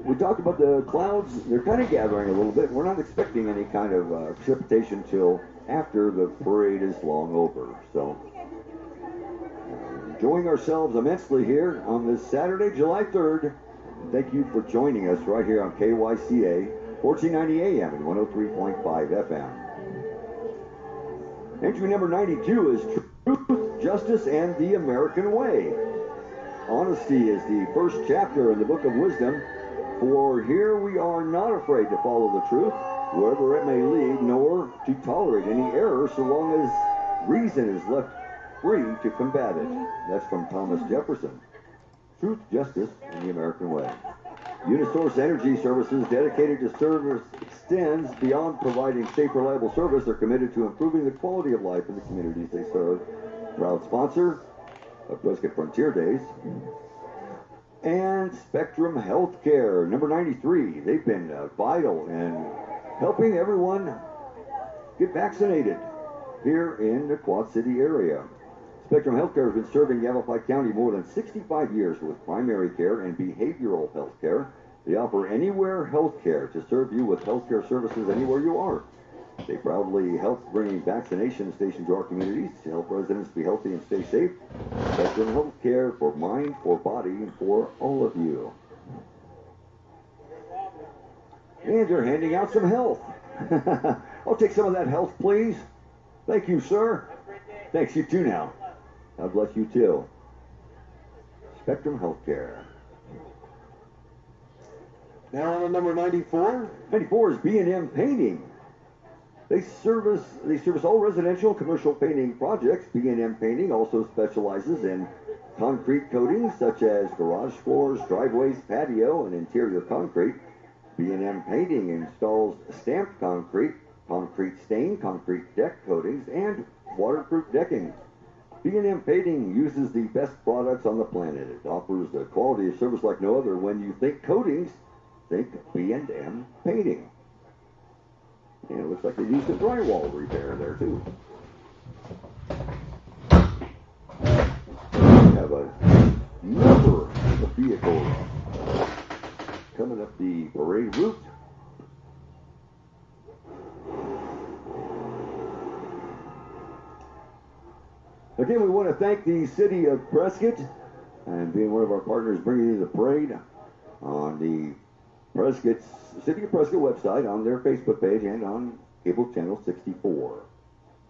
we talked about the clouds. They're kind of gathering a little bit. We're not expecting any kind of precipitation till after the parade is long over. So enjoying ourselves immensely here on this Saturday, July 3rd. Thank you for joining us right here on KYCA, 1490 AM and 103.5 FM. Entry number 92 is Truth, Justice, and the American Way. Honesty is the first chapter in the Book of Wisdom. For here we are not afraid to follow the truth, wherever it may lead, nor to tolerate any error so long as reason is left free to combat it. That's from Thomas Jefferson. Truth, Justice, and the American Way. Unisource Energy Services, dedicated to service, extends beyond providing safe, reliable service. They're committed to improving the quality of life in the communities they serve. Proud sponsor of Prescott Frontier Days. And Spectrum Healthcare, number 93. They've been vital in helping everyone get vaccinated here in the Quad City area. Spectrum Healthcare has been serving Yavapai County more than 65 years with primary care and behavioral health care. They offer anywhere health care to serve you with healthcare services anywhere you are. They proudly help bringing vaccination stations to our communities to help residents be healthy and stay safe. Spectrum Healthcare for mind, for body, and for all of you. And they're handing out some health. I'll take some of that health, please. Thank you, sir. Thanks, you too now. God bless you too. Spectrum Healthcare. Now on to number 94. 94 is B&M Painting. They service all residential and commercial painting projects. B&M Painting also specializes in concrete coatings such as garage floors, driveways, patio, and interior concrete. B&M Painting installs stamped concrete, concrete stain, concrete deck coatings, and waterproof decking. B&M Painting uses the best products on the planet. It offers a quality of service like no other. When you think coatings, think B&M Painting. And it looks like they used a drywall repair there too. We have a number of vehicles coming up the parade route. Again, we want to thank the city of Prescott and being one of our partners bringing you the parade on the City of Prescott website, on their Facebook page, and on cable channel 64.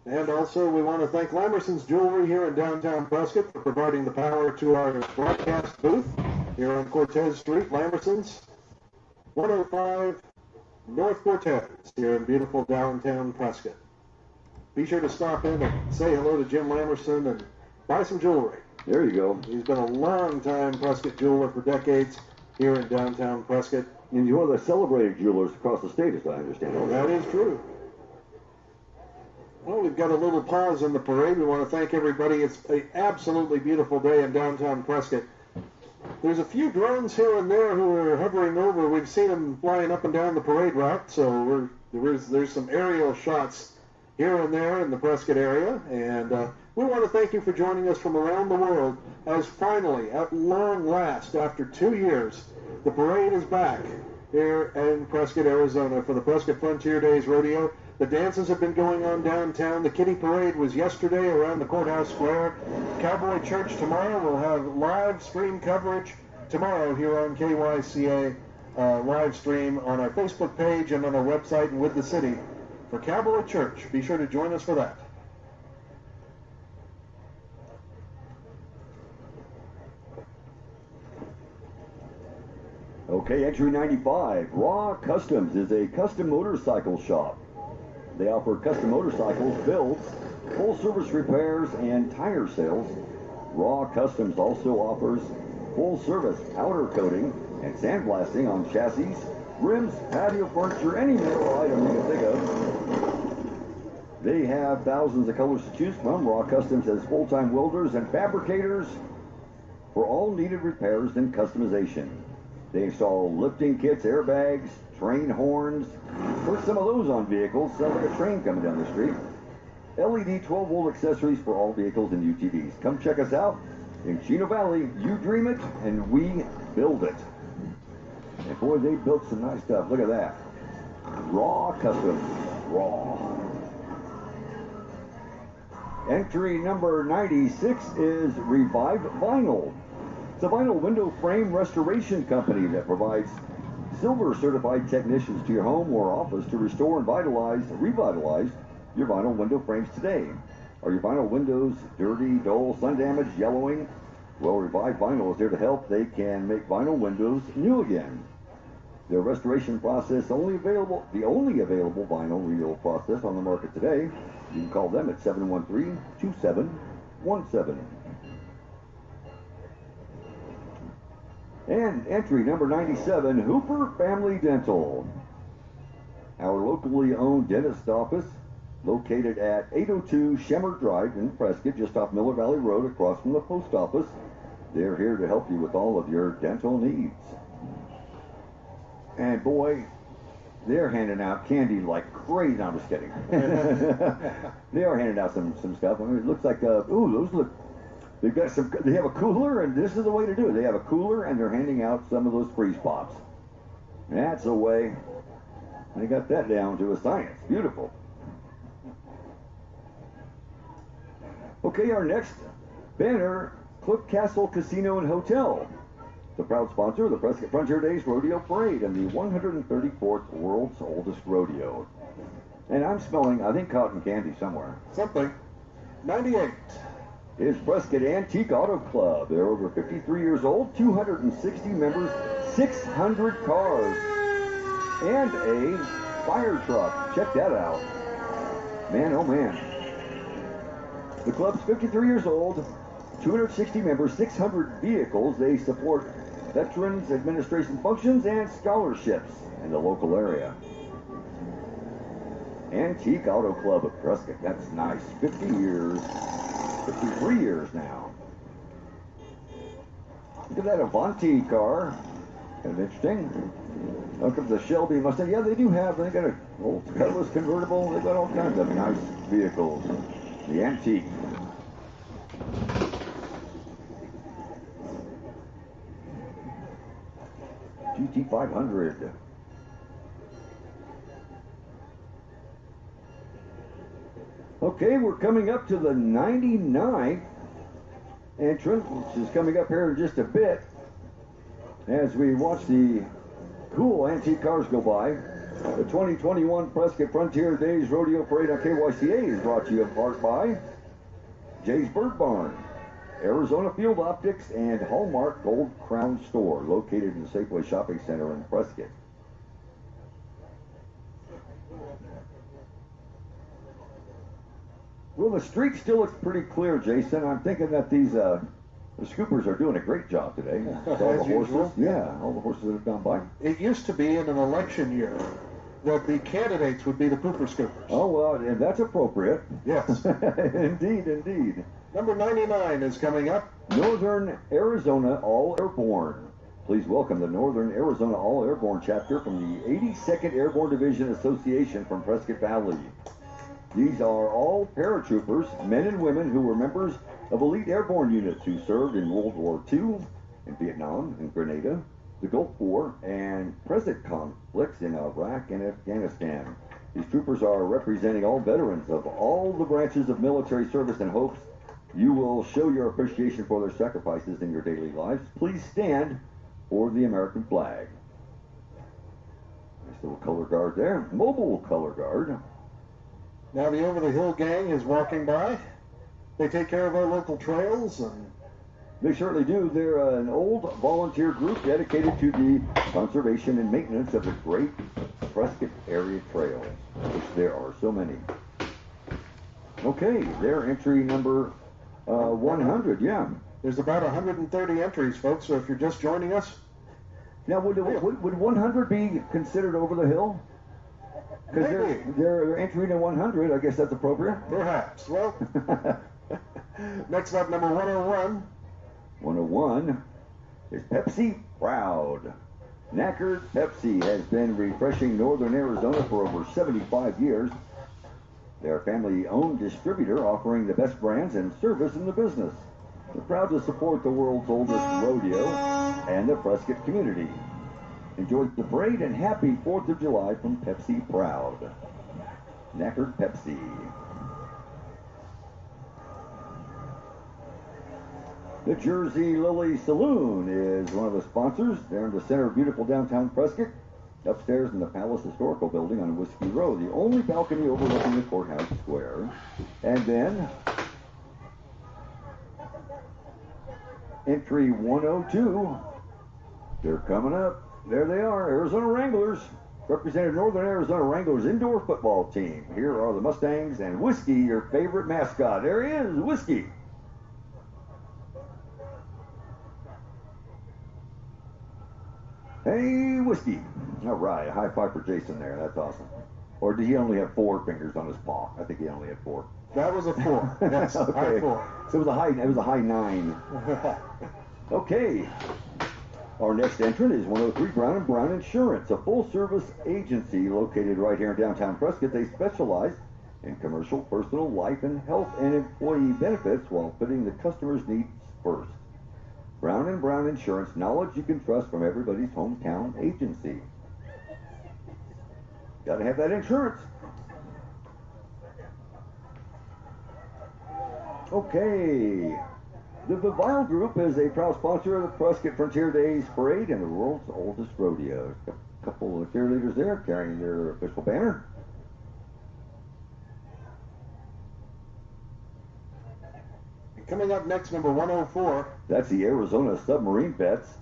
And also, we want to thank Lamerson's Jewelry here in downtown Prescott for providing the power to our broadcast booth here on Cortez Street. Lamerson's, 105 North Cortez here in beautiful downtown Prescott. Be sure to stop in and say hello to Jim Lamerson and buy some jewelry. There you go. He's been a long-time Prescott jeweler for decades here in downtown Prescott. And he's one of the celebrated jewelers across the state, as I understand it. That is true. Well, we've got a little pause in the parade. We want to thank everybody. It's an absolutely beautiful day in downtown Prescott. There's a few drones here and there who are hovering over. We've seen them flying up and down the parade route, so there's some aerial shots here and there in the Prescott area. And we want to thank you for joining us from around the world as finally, at long last, after 2 years, the parade is back here in Prescott, Arizona for the Prescott Frontier Days Rodeo. The dances have been going on downtown. The Kitty Parade was yesterday around the Courthouse Square. Cowboy Church tomorrow will have live stream coverage tomorrow here on KYCA, live stream on our Facebook page and on our website and with the city for Cowboy Church. Be sure to join us for that. Okay, entry 95. Raw Customs is a custom motorcycle shop. They offer custom motorcycles, builds, full-service repairs, and tire sales. Raw Customs also offers full-service powder coating and sandblasting on chassis, rims, patio furniture, any metal item you can think of. They have thousands of colors to choose from. Raw Customs has full-time welders and fabricators for all needed repairs and customization. They install lifting kits, airbags, train horns. Put some of those on vehicles. Sounds like a train coming down the street. LED 12-volt accessories for all vehicles and UTVs. Come check us out in Chino Valley. You dream it, and we build it. And boy, they built some nice stuff. Look at that. Raw Customs. Raw. Entry number 96 is Revive Vinyl. It's a vinyl window frame restoration company that provides silver certified technicians to your home or office to restore and revitalize your vinyl window frames today. Are your vinyl windows dirty, dull, sun damaged, yellowing? Well, Revive Vinyl is there to help. They can make vinyl windows new again. Their restoration process the only available vinyl renewal process on the market today. You can call them at 713-2717. And entry number 97, Hooper Family Dental. Our locally owned dentist office, located at 802 Shemmer Drive in Prescott, just off Miller Valley Road, across from the post office. They're here to help you with all of your dental needs. And boy, they're handing out candy like crazy. No, I'm just kidding. They are handing out some stuff. I mean, it looks like, those look. They have a cooler, and this is the way to do it. They have a cooler, and they're handing out some of those freeze pops. That's the way. They got that down to a science. Beautiful. Okay, our next banner, Cliff Castle Casino and Hotel. The proud sponsor of the Prescott Frontier Days Rodeo Parade and the 134th World's Oldest Rodeo. And I'm smelling, I think, cotton candy somewhere. Something. 98. Is Prescott Antique Auto Club. They're over 53 years old, 260 members, 600 cars, and a fire truck. Check that out. Man, oh man. The club's 53 years old, 260 members, 600 vehicles. They support Veterans Administration functions and scholarships in the local area. Antique Auto Club of Prescott. That's nice. 50 years. 53 years now. Look at that Avanti car. Kind of interesting. Look at the Shelby Mustang. Yeah, they do have. They got a old Cutlass convertible. They got all kinds of nice vehicles. The Antique. GT500. Okay, we're coming up to the 99th entrant, which is coming up here in just a bit as we watch the cool antique cars go by. The 2021 Prescott Frontier Days Rodeo Parade on KYCA is brought to you in part by Jay's Bird Barn, Arizona Field Optics, and Hallmark Gold Crown Store, located in the Safeway Shopping Center in Prescott. Well, the street still looks pretty clear, Jason. I'm thinking that these the scoopers are doing a great job today. All the horses, yeah, all the horses that have gone by. It used to be in an election year that the candidates would be the pooper scoopers. Oh, well, and that's appropriate. Yes. Indeed, indeed. Number 99 is coming up. Northern Arizona All Airborne. Please welcome the Northern Arizona All Airborne chapter from the 82nd Airborne Division Association from Prescott Valley. These are all paratroopers, men and women who were members of elite airborne units who served in World War II, in Vietnam, in Grenada, the Gulf War, and present conflicts in Iraq and Afghanistan. These troopers are representing all veterans of all the branches of military service and hopes you will show your appreciation for their sacrifices in your daily lives. Please stand for the American flag. Nice little color guard there. Mobile color guard. Now the Over the Hill gang is walking by. They take care of our local trails, and they certainly do. They're an old volunteer group dedicated to the conservation and maintenance of the great Prescott area trails, which there are so many. Okay, they're entry number 100, yeah. There's about 130 entries, folks, so if you're just joining us. Now, would 100 be considered over the hill? Because they're entering in 100, I guess that's appropriate. Perhaps. Well, next up, number 101. 101 is Pepsi Proud. Knackered Pepsi has been refreshing Northern Arizona for over 75 years. They're a family-owned distributor offering the best brands and service in the business. They're proud to support the world's oldest rodeo and the Prescott community. Enjoy the parade and happy 4th of July from Pepsi Proud. Knackered Pepsi. The Jersey Lily Saloon is one of the sponsors. They're in the center of beautiful downtown Prescott, upstairs in the Palace Historical Building on Whiskey Row, the only balcony overlooking the courthouse square. And then entry 102. They're coming up. There they are, Arizona Wranglers, representing Northern Arizona Wranglers indoor football team. Here are the Mustangs and Whiskey, your favorite mascot. There he is, Whiskey. Hey, Whiskey. All right, a high five for Jason there. That's awesome. Or did he only have 4 fingers on his paw? I think he only had 4. That was a 4. Yes, okay. high 4. So it was a high 9. Okay. Our next entrant is 103 Brown & Brown Insurance, a full-service agency located right here in downtown Prescott. They specialize in commercial, personal, life, and health and employee benefits while putting the customer's needs first. Brown & Brown Insurance, knowledge you can trust from everybody's hometown agency. Got to have that insurance. Okay. The Vivile Group is a proud sponsor of the Prescott Frontier Days Parade and the world's oldest rodeo. A couple of cheerleaders there carrying their official banner. Coming up next, number 104. That's the Arizona Submarine Vets.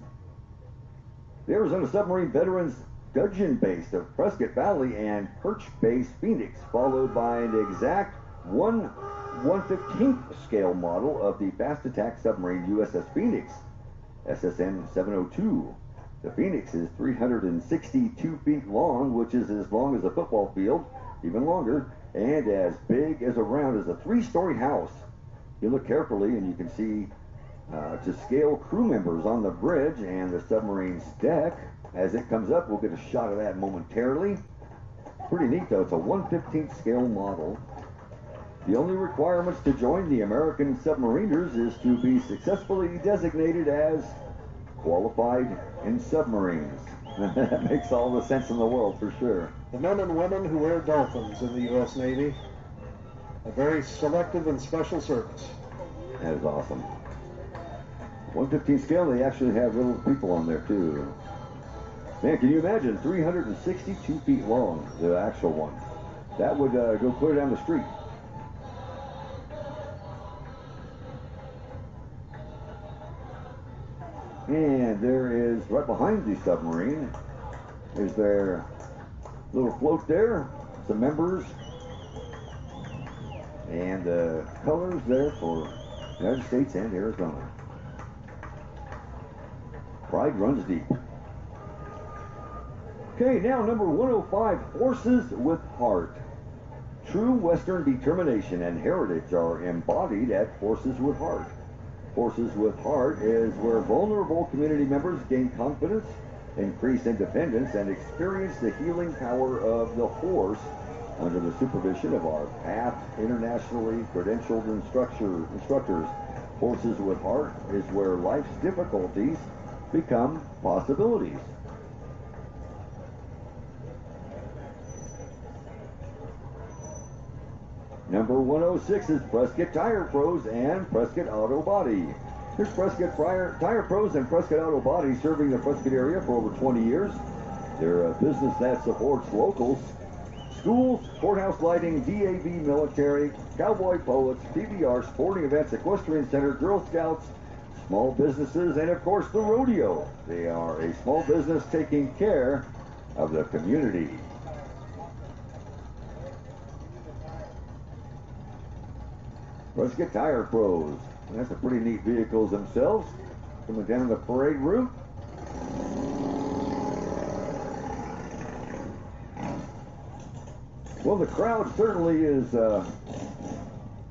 The Arizona Submarine Veterans Gudgeon Base of Prescott Valley and Perch Base Phoenix, followed by an exact 1/115th scale model of the fast attack submarine USS Phoenix, SSN 702. The Phoenix is 362 feet long, which is as long as a football field, even longer, and as big as around as a 3-story house. You look carefully and you can see to scale crew members on the bridge and the submarine's deck. As it comes up, we'll get a shot of that momentarily. Pretty neat though, it's a 1/15th scale model. The only requirements to join the American Submariners is to be successfully designated as qualified in submarines. That makes all the sense in the world for sure. The men and women who wear dolphins in the U.S. Navy. A very selective and special service. That is awesome. 1/15 scale, they actually have little people on there too. Man, can you imagine 362 feet long, the actual one? That would go clear down the street. And there is, right behind the submarine, is their little float there, some members, and the colors there for the United States and Arizona. Pride runs deep. Okay, now number 105, Horses with Heart. True Western determination and heritage are embodied at Horses with Heart. Horses with Heart is where vulnerable community members gain confidence, increase independence, and experience the healing power of the horse under the supervision of our PATH internationally credentialed instructors. Horses with Heart is where life's difficulties become possibilities. Number 106 is Prescott Tire Pros and Prescott Auto Body. Here's Prescott Tire Pros and Prescott Auto Body, serving the Prescott area for over 20 years. They're a business that supports locals, schools, courthouse lighting, DAV military, cowboy poets, PBR, sporting events, Equestrian Center, Girl Scouts, small businesses, and of course the rodeo. They are a small business taking care of the community. Prescott Tire Pros. That's a pretty neat vehicles themselves. Coming down the parade route. Well, the crowd certainly is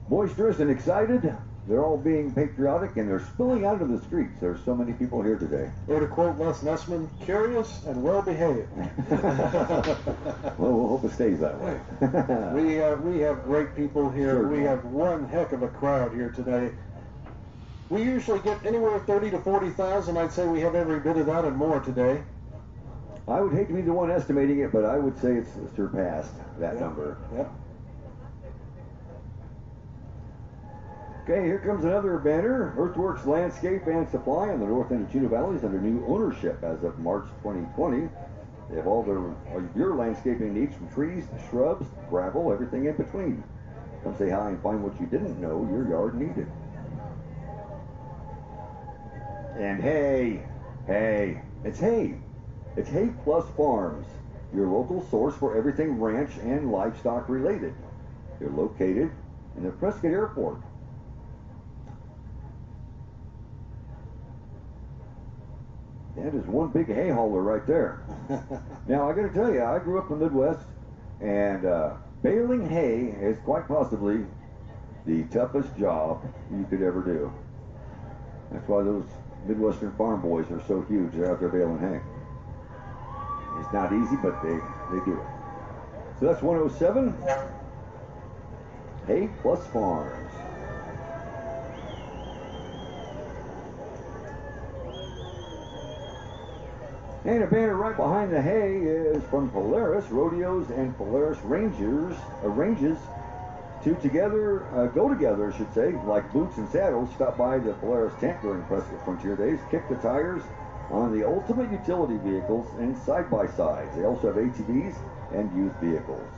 boisterous and excited. They're all being patriotic and they're spilling out of the streets. There's so many people here today. Or to quote Les Nessman, curious and well behaved. Well, we'll hope it stays that way. We have great people here. Sure. We have one heck of a crowd here today. We usually get anywhere 30 to 40,000. I'd say we have every bit of that and more today. I would hate to be the one estimating it, but I would say it's surpassed that number. Yep. Okay, here comes another banner. Earthworks Landscape and Supply on the north end of Chino Valley is under new ownership as of March 2020. They have all your landscaping needs, from trees, shrubs, gravel, everything in between. Come say hi and find what you didn't know your yard needed. And hey, it's hay. It's Hay Plus Farms, your local source for everything ranch and livestock related. They're located in the Prescott Airport. That is one big hay hauler right there. Now, I got to tell you, I grew up in the Midwest, and baling hay is quite possibly the toughest job you could ever do. That's why those Midwestern farm boys are so huge. They're out there baling hay. It's not easy, but they do it. So that's 107. Hay Plus Farms. And a banner right behind the hay is from Polaris Rodeos and Polaris Ranges to go together, I should say, like boots and saddles. Stop by the Polaris tent during Prescott Frontier Days. Kick the tires on the ultimate utility vehicles and side-by-sides. They also have ATVs and youth vehicles.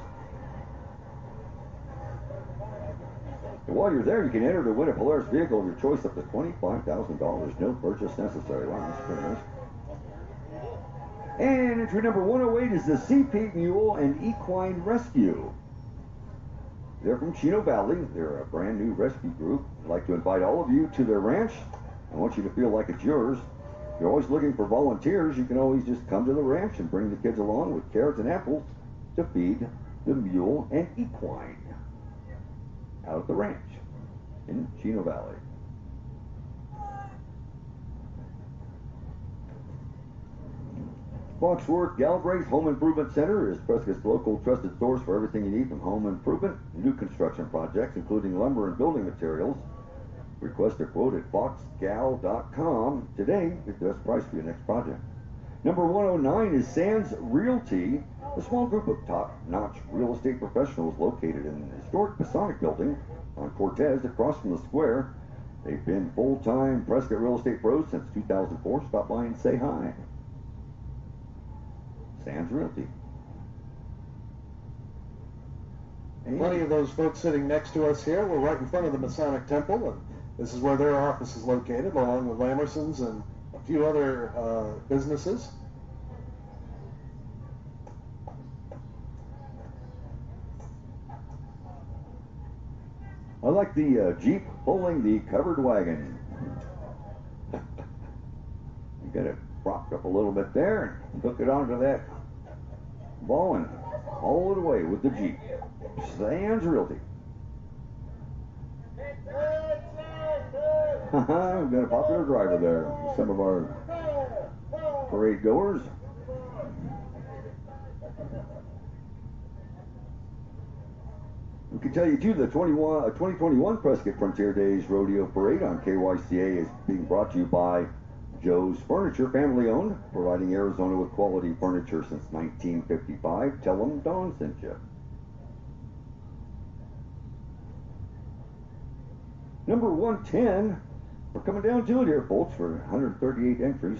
And while you're there, you can enter to win a Polaris vehicle of your choice up to $25,000. No purchase necessary. Wow, that's pretty nice. And entry number 108 is the CP Mule and Equine Rescue. They're from Chino Valley. They're a brand new rescue group. I'd like to invite all of you to their ranch. I want you to feel like it's yours. If you're always looking for volunteers, you can always just come to the ranch and bring the kids along with carrots and apples to feed the mule and equine out at the ranch in Chino Valley. Foxworth Galbraith's Home Improvement Center is Prescott's local trusted source for everything you need from home improvement, new construction projects, including lumber and building materials. Request a quote at foxgal.com today. Get the best price for your next project. Number 109 is Sands Realty, a small group of top-notch real estate professionals located in the historic Masonic Building on Cortez across from the square. They've been full-time Prescott real estate pros since 2004. Stop by and say hi. Sands Realty. Plenty of those folks sitting next to us here. We're right in front of the Masonic Temple, and this is where their office is located, along with Lamerson's and a few other businesses. I like the Jeep pulling the covered wagon. You got it propped up a little bit there and hook it onto that ball and haul it away with the Jeep. Sands Realty. We've got a popular driver there. Some of our parade goers. We can tell you too, the 2021 Prescott Frontier Days Rodeo Parade on KYCA is being brought to you by Joe's Furniture, family owned, providing Arizona with quality furniture since 1955. Tell them Dawn sent you. Number 110, we're coming down to it here, folks, for 138 entries.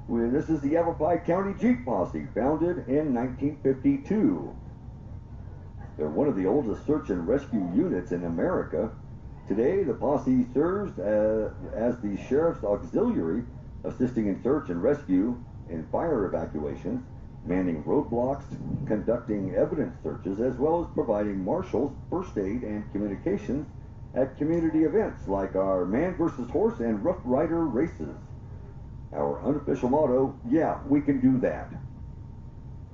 This is the Yavapai County Jeep Posse, founded in 1952. They're one of the oldest search and rescue units in America. Today, the posse serves as the Sheriff's Auxiliary, assisting in search and rescue and fire evacuations, manning roadblocks, conducting evidence searches, as well as providing marshals, first aid, and communications at community events like our Man vs. Horse and Rough Rider races. Our unofficial motto, yeah, we can do that.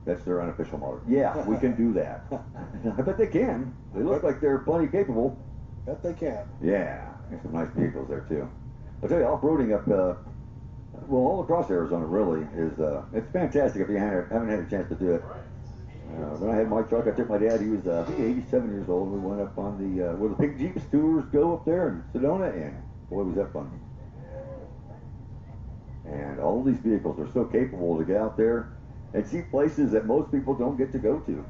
That's their unofficial motto. Yeah, we can do that. I bet they can. They look like they're plenty capable. Bet they can. Yeah, there's some nice vehicles there too. I'll tell you, off-roading up, well, all across Arizona really is, it's fantastic if you haven't had a chance to do it. When I had my truck, I took my dad, he was 87 years old, we went up on the, where the Big Jeeps tours go up there in Sedona, and boy, was that fun. And all these vehicles are so capable to get out there and see places that most people don't get to go to.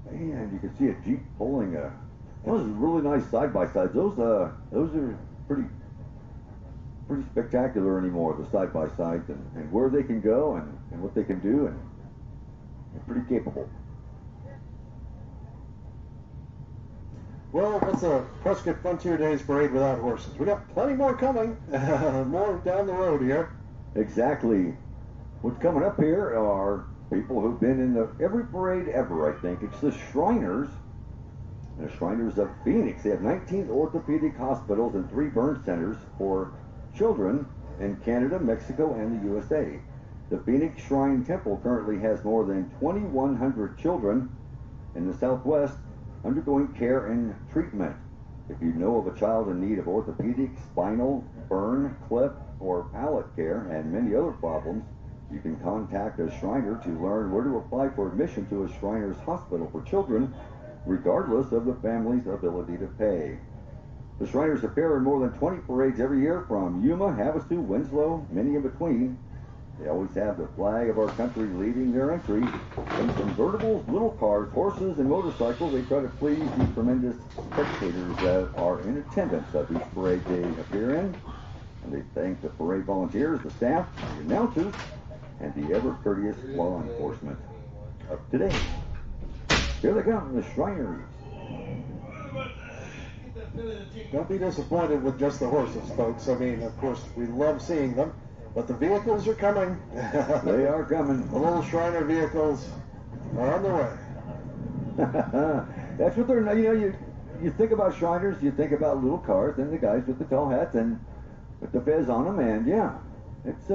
And you can see a Jeep pulling those are really nice side-by-sides. Those are pretty spectacular anymore, the side-by-sides, and where they can go and what they can do, and they're pretty capable. Well, that's a Prescott Frontier Days Parade without horses. We got plenty more coming, more down the road here. Exactly. What's coming up here are people who've been in every parade ever, I think. It's the Shriners. The Shriners of Phoenix. They have 19 orthopedic hospitals and 3 burn centers for children in Canada, Mexico, and the USA. The Phoenix Shrine Temple currently has more than 2,100 children in the Southwest undergoing care and treatment. If you know of a child in need of orthopedic, spinal, burn, cleft, or palate care, and many other problems, you can contact a Shriner to learn where to apply for admission to a Shriner's Hospital for Children, regardless of the family's ability to pay. The Shriners appear in more than 20 parades every year, from Yuma, Havasu, Winslow, many in between. They always have the flag of our country leading their entry. From convertibles, little cars, horses, and motorcycles, they try to please the tremendous spectators that are in attendance of each parade they appear in. And they thank the parade volunteers, the staff, the announcers, and the ever-courteous law enforcement of today. Here they come, the Shriners. Don't be disappointed with just the horses, folks. I mean, of course, we love seeing them, but the vehicles are coming. They are coming. The little Shriner vehicles are on the way. That's what they're, you think about Shriners, you think about little cars, and the guys with the tall hats and with the fez on them, and yeah, it's,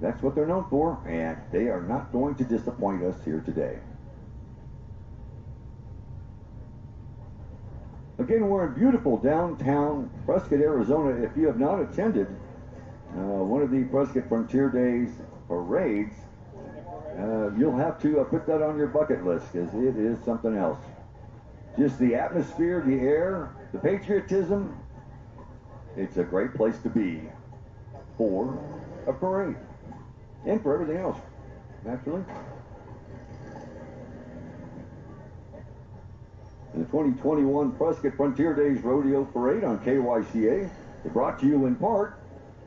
that's what they're known for, and they are not going to disappoint us here today. Again, we're in beautiful downtown Prescott, Arizona. If you have not attended one of the Prescott Frontier Days parades, you'll have to put that on your bucket list, because it is something else. Just the atmosphere, the air, the patriotism. It's a great place to be for a parade and for everything else, naturally. The 2021 Prescott Frontier Days Rodeo Parade on KYCA is brought to you in part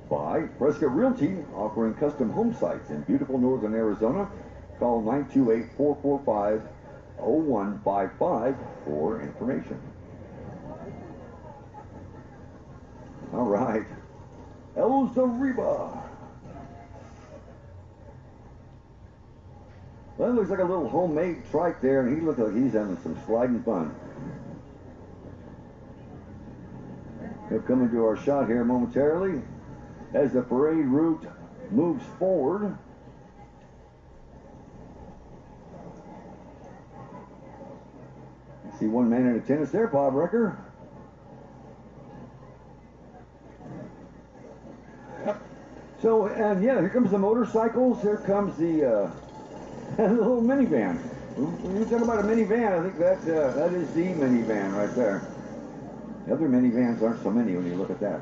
by Prescott Realty, offering custom home sites in beautiful northern Arizona. Call 928-445-0155 for information. All right. El Zariba. Well, it looks like a little homemade trike there, and he looks like he's having some sliding fun. He'll come into our shot here momentarily as the parade route moves forward. I see one man in attendance there, Bob Recker. So, and yeah, here comes the motorcycles. Here comes the little minivan. When you talk about a minivan, I think that is the minivan right there. The other minivans aren't so many when you look at that.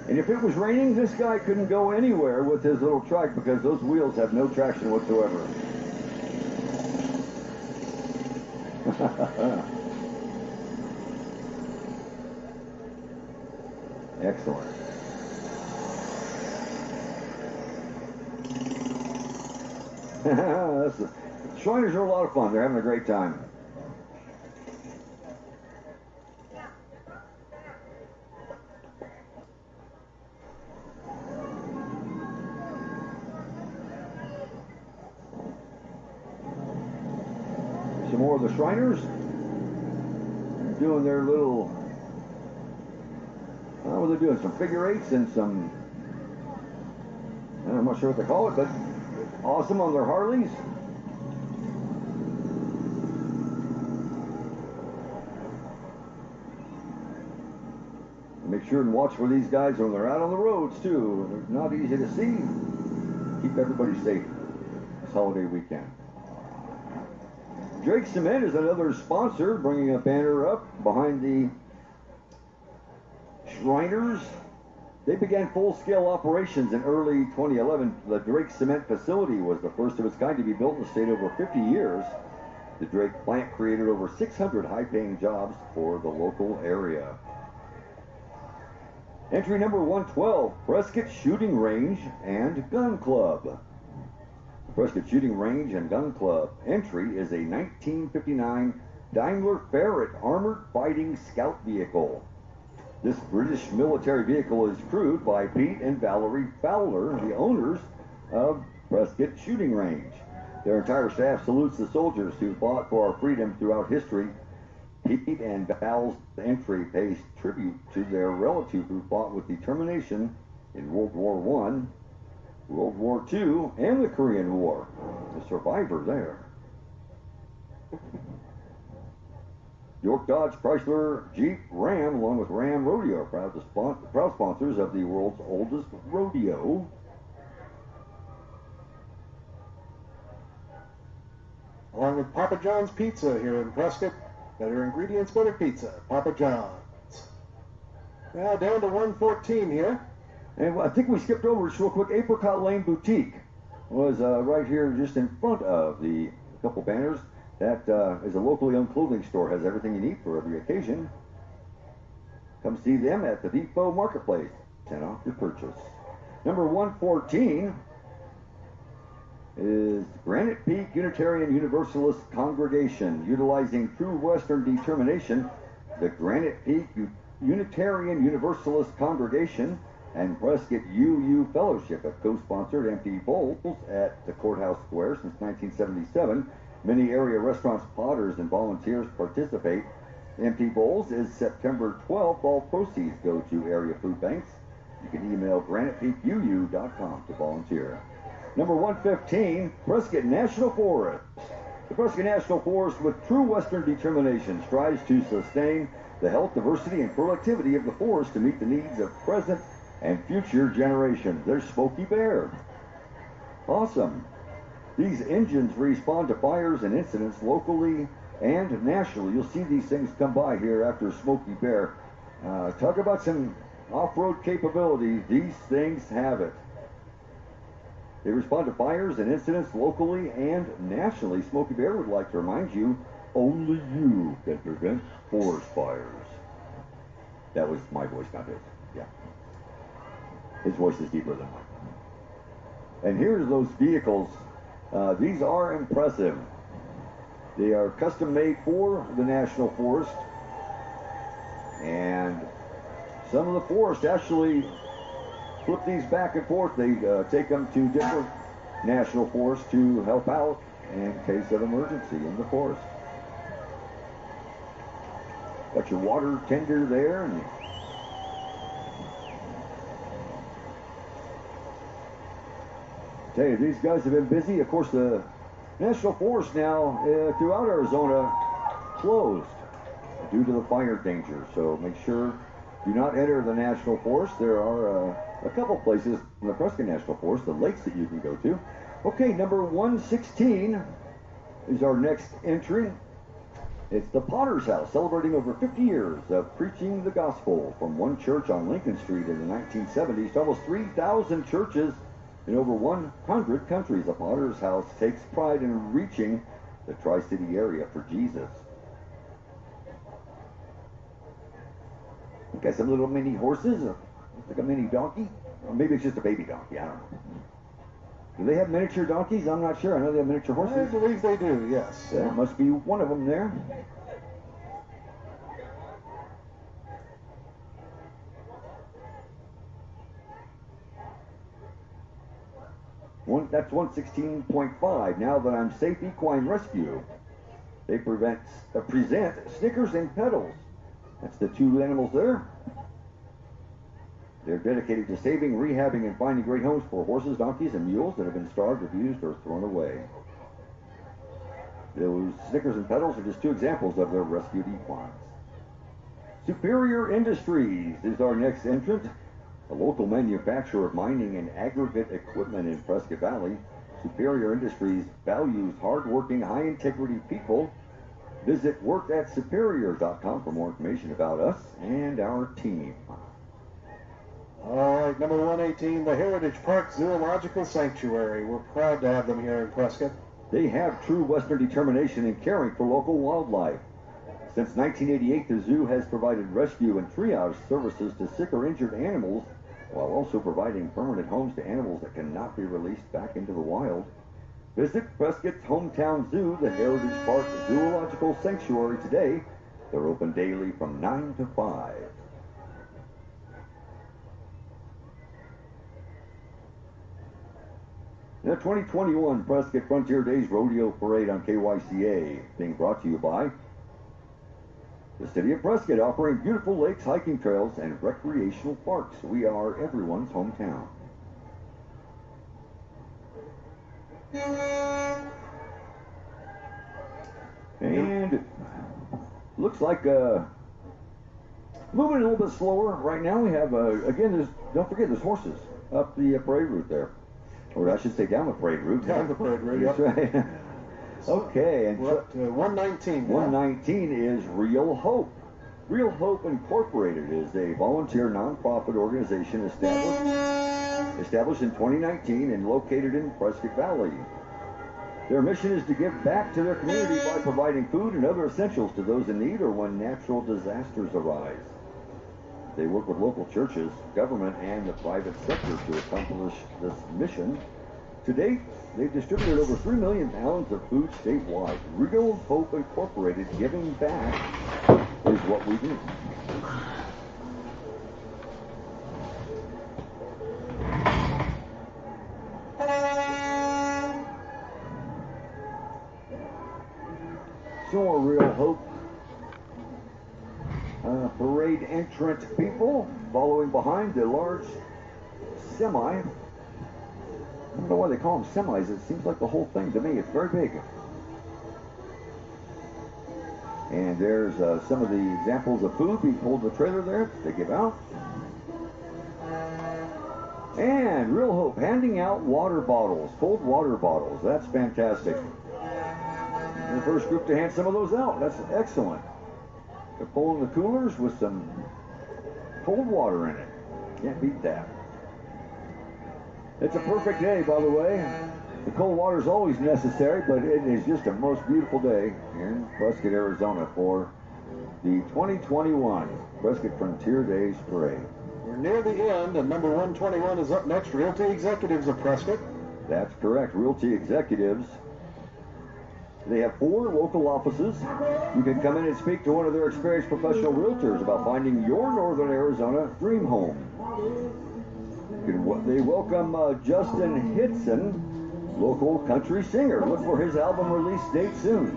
And if it was raining, this guy couldn't go anywhere with his little trike because those wheels have no traction whatsoever. Excellent. Shriners are a lot of fun. They're having a great time. Some more of the Shriners doing their little, what are they doing? Some figure eights and some, I'm not sure what they call it, but awesome on their Harleys. Make sure and watch for these guys when they're out on the roads too. They're not easy to see. Keep everybody safe this holiday weekend. Drake Cement is another sponsor, bringing a banner up behind the Shriners. They began full-scale operations in early 2011. The Drake Cement facility was the first of its kind to be built in the state over 50 years. The Drake plant created over 600 high-paying jobs for the local area. Entry number 112, Prescott Shooting Range and Gun Club. The Prescott Shooting Range and Gun Club entry is a 1959 Daimler Ferret armored fighting scout vehicle. This British military vehicle is crewed by Pete and Valerie Fowler, the owners of Prescott Shooting Range. Their entire staff salutes the soldiers who fought for our freedom throughout history. Pete and Val's entry pays tribute to their relative who fought with determination in World War I, World War II, and the Korean War. The survivor there. York Dodge Chrysler Jeep Ram, along with Ram Rodeo, are proud sponsors of the world's oldest rodeo. Along with Papa John's Pizza here in Prescott. Better ingredients, better pizza. Papa John's. Now down to 114 here. And I think we skipped over just real quick. Apricot Lane Boutique was right here just in front of the couple banners. That is a locally owned clothing store. Has everything you need for every occasion. Come see them at the Depot Marketplace. 10 off your purchase. Number 114 is Granite Peak Unitarian Universalist Congregation. Utilizing true Western determination, the Granite Peak Unitarian Universalist Congregation and Prescott UU Fellowship have co-sponsored empty bowls at the Courthouse Square since 1977. Many area restaurants, potters, and volunteers participate. Empty Bowls is September 12th. All proceeds go to area food banks. You can email granitepeakuu.com to volunteer. Number 115, Prescott National Forest. The Prescott National Forest, with true Western determination, strives to sustain the health, diversity, and productivity of the forest to meet the needs of present and future generations. There's Smokey Bear. Awesome. These engines respond to fires and incidents locally and nationally. You'll see these things come by here after Smokey Bear. Talk about some off-road capability. These things have it. They respond to fires and incidents locally and nationally. Smokey Bear would like to remind you, only you can prevent forest fires. That was my voice, not his. Yeah. His voice is deeper than mine. And here's those vehicles. These are impressive. They are custom made for the National Forest. And some of the forest actually flip these back and forth. They take them to different national forests to help out in case of emergency in the forest. Got your water tender there. And tell you, these guys have been busy. Of course, the National Forest now throughout Arizona closed due to the fire danger. So make sure do not enter the National Forest. There are a couple places in the Prescott National Forest, the lakes that you can go to. Okay, number 116 is our next entry. It's the Potter's House, celebrating over 50 years of preaching the gospel from one church on Lincoln Street in the 1970s to almost 3,000 churches in over 100 countries. The Potter's House takes pride in reaching the Tri-City area for Jesus. Got some little mini horses, like a mini donkey, or maybe it's just a baby donkey, I don't know. Do they have miniature donkeys? I'm not sure. I know they have miniature horses. I believe they do, yes. There must be one of them there. That's 116.5. Now that I'm safe, Equine Rescue. They present Snickers and Pedals. That's the two animals there. They're dedicated to saving, rehabbing, and finding great homes for horses, donkeys, and mules that have been starved, abused, or thrown away. Those Snickers and Pedals are just two examples of their rescued equines. Superior Industries is our next entrant. A local manufacturer of mining and aggregate equipment in Prescott Valley. Superior Industries values hard-working, high-integrity people. Visit workatSuperior.com for more information about us and our team. All right, number 118, the Heritage Park Zoological Sanctuary. We're proud to have them here in Prescott. They have true Western determination in caring for local wildlife. Since 1988, the zoo has provided rescue and triage services to sick or injured animals, while also providing permanent homes to animals that cannot be released back into the wild. Visit Prescott's hometown zoo, the Heritage Park Zoological Sanctuary, today. They're open daily from 9 to 5. The 2021 Prescott Frontier Days Rodeo Parade on KYCA, being brought to you by the City of Prescott, offering beautiful lakes, hiking trails, and recreational parks. We are everyone's hometown. And looks like moving a little bit slower right now. We have again, don't forget there's horses up the parade route there, or I should say down the parade route. Down the parade route. That's right. Okay, and we're up to 119. 119 is Real Hope. Real Hope Incorporated is a volunteer nonprofit organization established in 2019 and located in Prescott Valley. Their mission is to give back to their community by providing food and other essentials to those in need or when natural disasters arise. They work with local churches, government, and the private sector to accomplish this mission. To date, they've distributed over 3 million pounds of food statewide. Real Hope Incorporated, giving back is what we do. So Real Hope parade entrant people following behind the large semi. I don't know why they call them semis. It seems like the whole thing to me. It's very big. And there's some of the examples of food being pulled in the trailer there they give out. And Real Hope handing out water bottles, cold water bottles. That's fantastic. And the first group to hand some of those out. That's excellent. They're pulling the coolers with some cold water in it. Can't beat that. It's a perfect day, by the way. The cold water is always necessary, but it is just a most beautiful day here in Prescott, Arizona for the 2021 Prescott Frontier Days Parade. We're near the end, and number 121 is up next. Realty Executives of Prescott. That's correct. Realty Executives. They have 4 local offices. You can come in and speak to one of their experienced professional realtors about finding your Northern Arizona dream home. They welcome Justin Hitson, local country singer. Look for his album release date soon.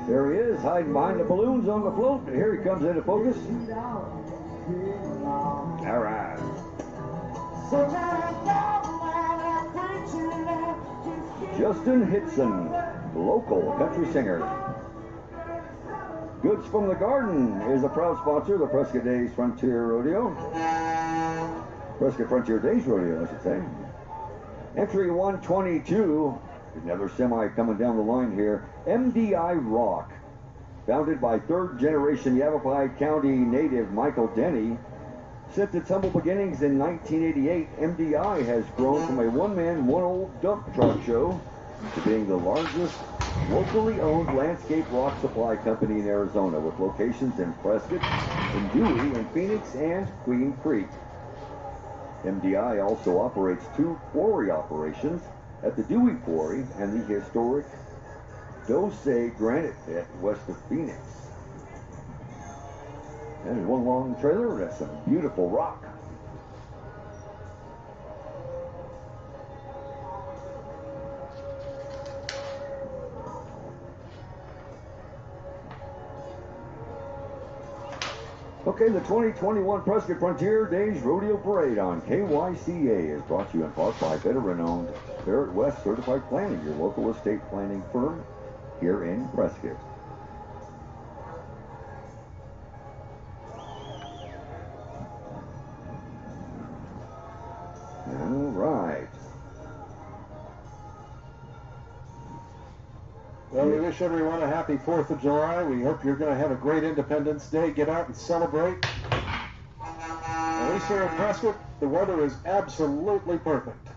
There he is, hiding behind the balloons on the float. Here he comes into focus. All right. Justin Hitson, local country singer. Goods from the Garden is a proud sponsor of the Prescott Days Frontier Rodeo. Prescott Frontier Days Rodeo, I should say. Entry 122, another semi coming down the line here. MDI Rock, founded by third-generation Yavapai County native Michael Denny. Since its humble beginnings in 1988, MDI has grown from a one-man, one-old dump truck show to being the largest locally owned landscape rock supply company in Arizona, with locations in Prescott, in Dewey, in Phoenix, and Queen Creek. MDI also operates 2 quarry operations at the Dewey Quarry and the historic Dose Granite Pit west of Phoenix. And there's one long trailer. That's some beautiful rock. Okay, the 2021 Prescott Frontier Days Rodeo Parade on KYCA is brought to you in part by veteran-owned Barrett West Certified Planning, your local estate planning firm here in Prescott. All right. Well, we wish everyone a happy 4th of July. We hope you're going to have a great Independence Day. Get out and celebrate. At least here in Prescott, the weather is absolutely perfect.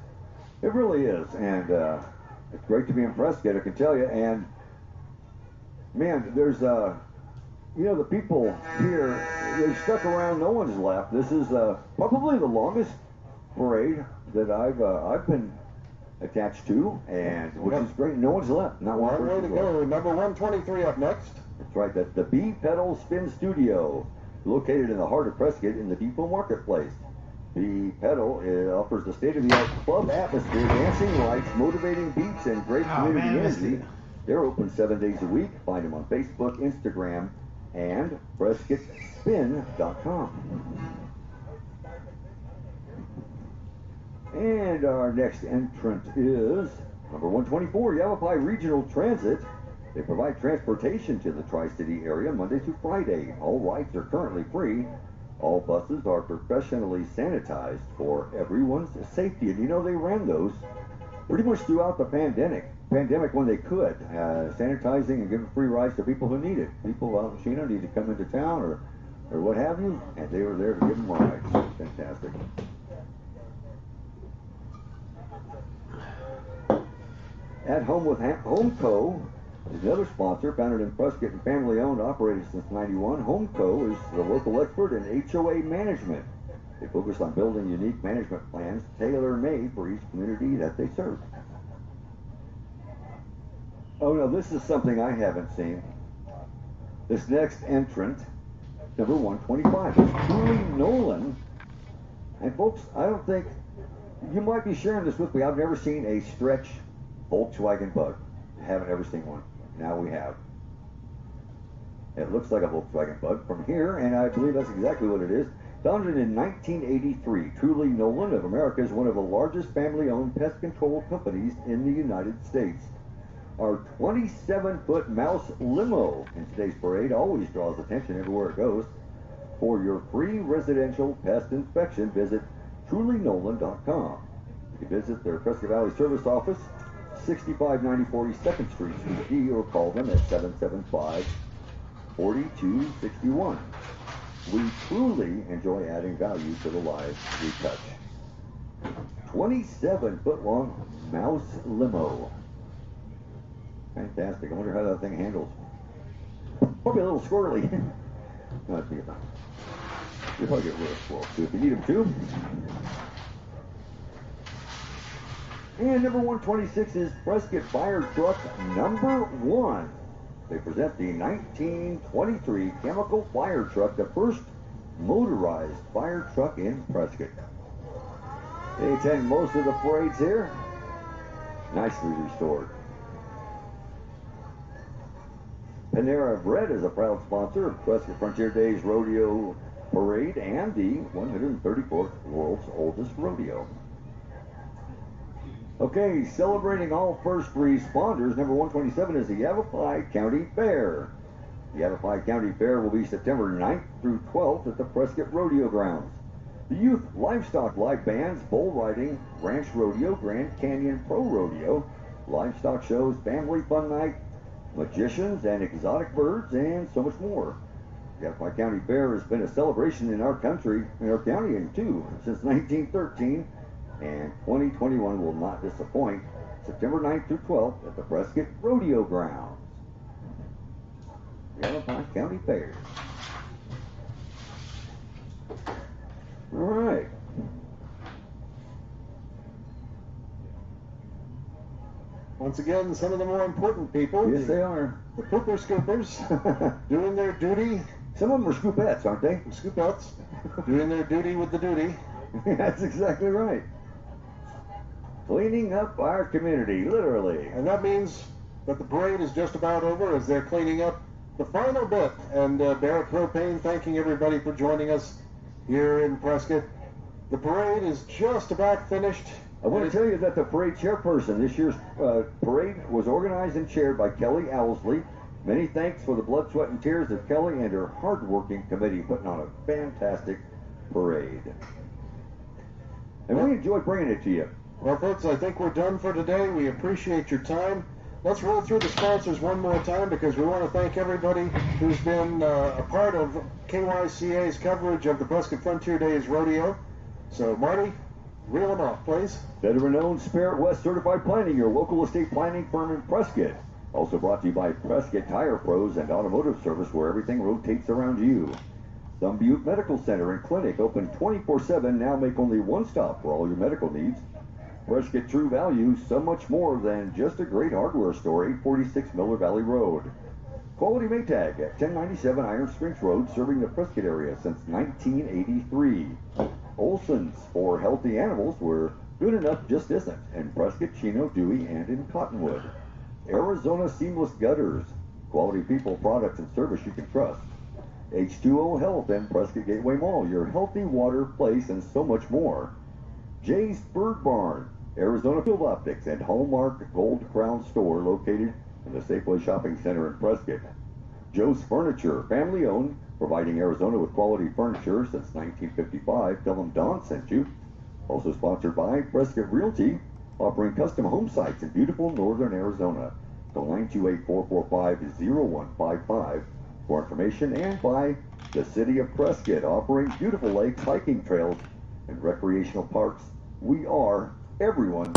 It really is, and it's great to be in Prescott, I can tell you. And man, there's you know, the people here, they've stuck around. No one's left. This is probably the longest parade that I've been attached to, and which is great. No one's left. Not one One way to go. Number 123 up next. That's right. That's the B Pedal Spin Studio, located in the heart of Prescott in the Depot Marketplace. B Pedal offers the state-of-the-art club atmosphere, dancing lights, motivating beats, and great community energy. They're open 7 days a week. Find them on Facebook, Instagram, and PrescottSpin.com. And our next entrant is number 124, Yavapai Regional Transit. They provide transportation to the Tri-City area Monday through Friday. All rides are currently free. All buses are professionally sanitized for everyone's safety. And you know, they ran those pretty much throughout the pandemic when they could, sanitizing and giving free rides to people who need it. People, Sheena, need to come into town or what have you, and they were there to give them rides. Fantastic. At home with Home Co. is another sponsor, founded in Prescott and family-owned, operated since '91. HomeCo is the local expert in HOA management. They focus on building unique management plans tailor-made for each community that they serve. Oh no, this is something I haven't seen. This next entrant, number 125, is Truly Nolan. And folks, I don't think, you might be sharing this with me, I've never seen a stretch Volkswagen Bug. I haven't ever seen one. Now we have. It looks like a Volkswagen Bug from here, and I believe that's exactly what it is. Founded in 1983, Truly Nolan of America is one of the largest family-owned pest control companies in the United States. Our 27-foot mouse limo in today's parade always draws attention everywhere it goes. For your free residential pest inspection, visit trulynolan.com. You can visit their Prescott Valley Service Office, 6590 42nd Street, Suite D, or call them at 775-4261. We truly enjoy adding value to the lives we touch. 27-foot long mouse limo. Fantastic. I wonder how that thing handles. Probably a little squirrely. No, I think it's not. You'll probably get rid of squirrels too if you need them too. And number 126 is Prescott Fire Truck number 1. They present the 1923 Chemical Fire Truck, the first motorized fire truck in Prescott. They attend most of the parades here. Nicely restored. Panera Bread is a proud sponsor of Prescott Frontier Days Rodeo Parade and the 134th World's Oldest Rodeo. Okay, celebrating all first responders, number 127 is the Yavapai County Fair. The Yavapai County Fair will be September 9th through 12th at the Prescott Rodeo Grounds. The youth livestock live bands, bull riding, ranch rodeo, Grand Canyon Pro Rodeo, livestock shows, family fun night, magicians and exotic birds, and so much more. The Yavapai County Fair has been a celebration in our country, in our county too, since 1913, and 2021 will not disappoint. September 9th through 12th at the Prescott Rodeo Grounds. The Yavapai County Fair. All right. Once again, some of the more important people. Yes, they are. The pooper scoopers doing their duty. Some of them are scoopettes, aren't they? Scoopettes doing their duty with the duty. That's exactly right. Cleaning up our community, literally. And that means that the parade is just about over as they're cleaning up the final bit. And Barrett Propane thanking everybody for joining us here in Prescott. The parade is just about finished. I want to tell you that the parade chairperson, this year's parade was organized and chaired by Kelly Owsley. Many thanks for the blood, sweat, and tears of Kelly and her hard-working committee putting on a fantastic parade. And we enjoyed bringing it to you. Well, folks, I think we're done for today. We appreciate your time. Let's roll through the sponsors one more time because we want to thank everybody who's been a part of KYCA's coverage of the Prescott Frontier Days Rodeo. So, Marty, reel them off, please. Veteran-owned Spirit West Certified Planning, your local estate planning firm in Prescott. Also brought to you by Prescott Tire Pros and Automotive Service, where everything rotates around you. Thumb Butte Medical Center and Clinic, open 24/7, now make only one stop for all your medical needs. Prescott True Value, so much more than just a great hardware store, 846 Miller Valley Road. Quality Maytag at 1097 Iron Springs Road, serving the Prescott area since 1983. Olson's, for healthy animals where good enough just isn't, in Prescott, Chino, Dewey, and in Cottonwood. Arizona Seamless Gutters, quality people, products, and service you can trust. H2O Health and Prescott Gateway Mall, your healthy water place, and so much more. Jay's Bird Barn, Arizona Field Optics, and Hallmark Gold Crown Store, located in the Safeway Shopping Center in Prescott. Joe's Furniture, family owned, providing Arizona with quality furniture since 1955. Tell them Don sent you. Also sponsored by Prescott Realty, offering custom home sites in beautiful northern Arizona. Call 928-445-0155 for information, and by the City of Prescott, offering beautiful lakes, hiking trails, and recreational parks. We are everyone's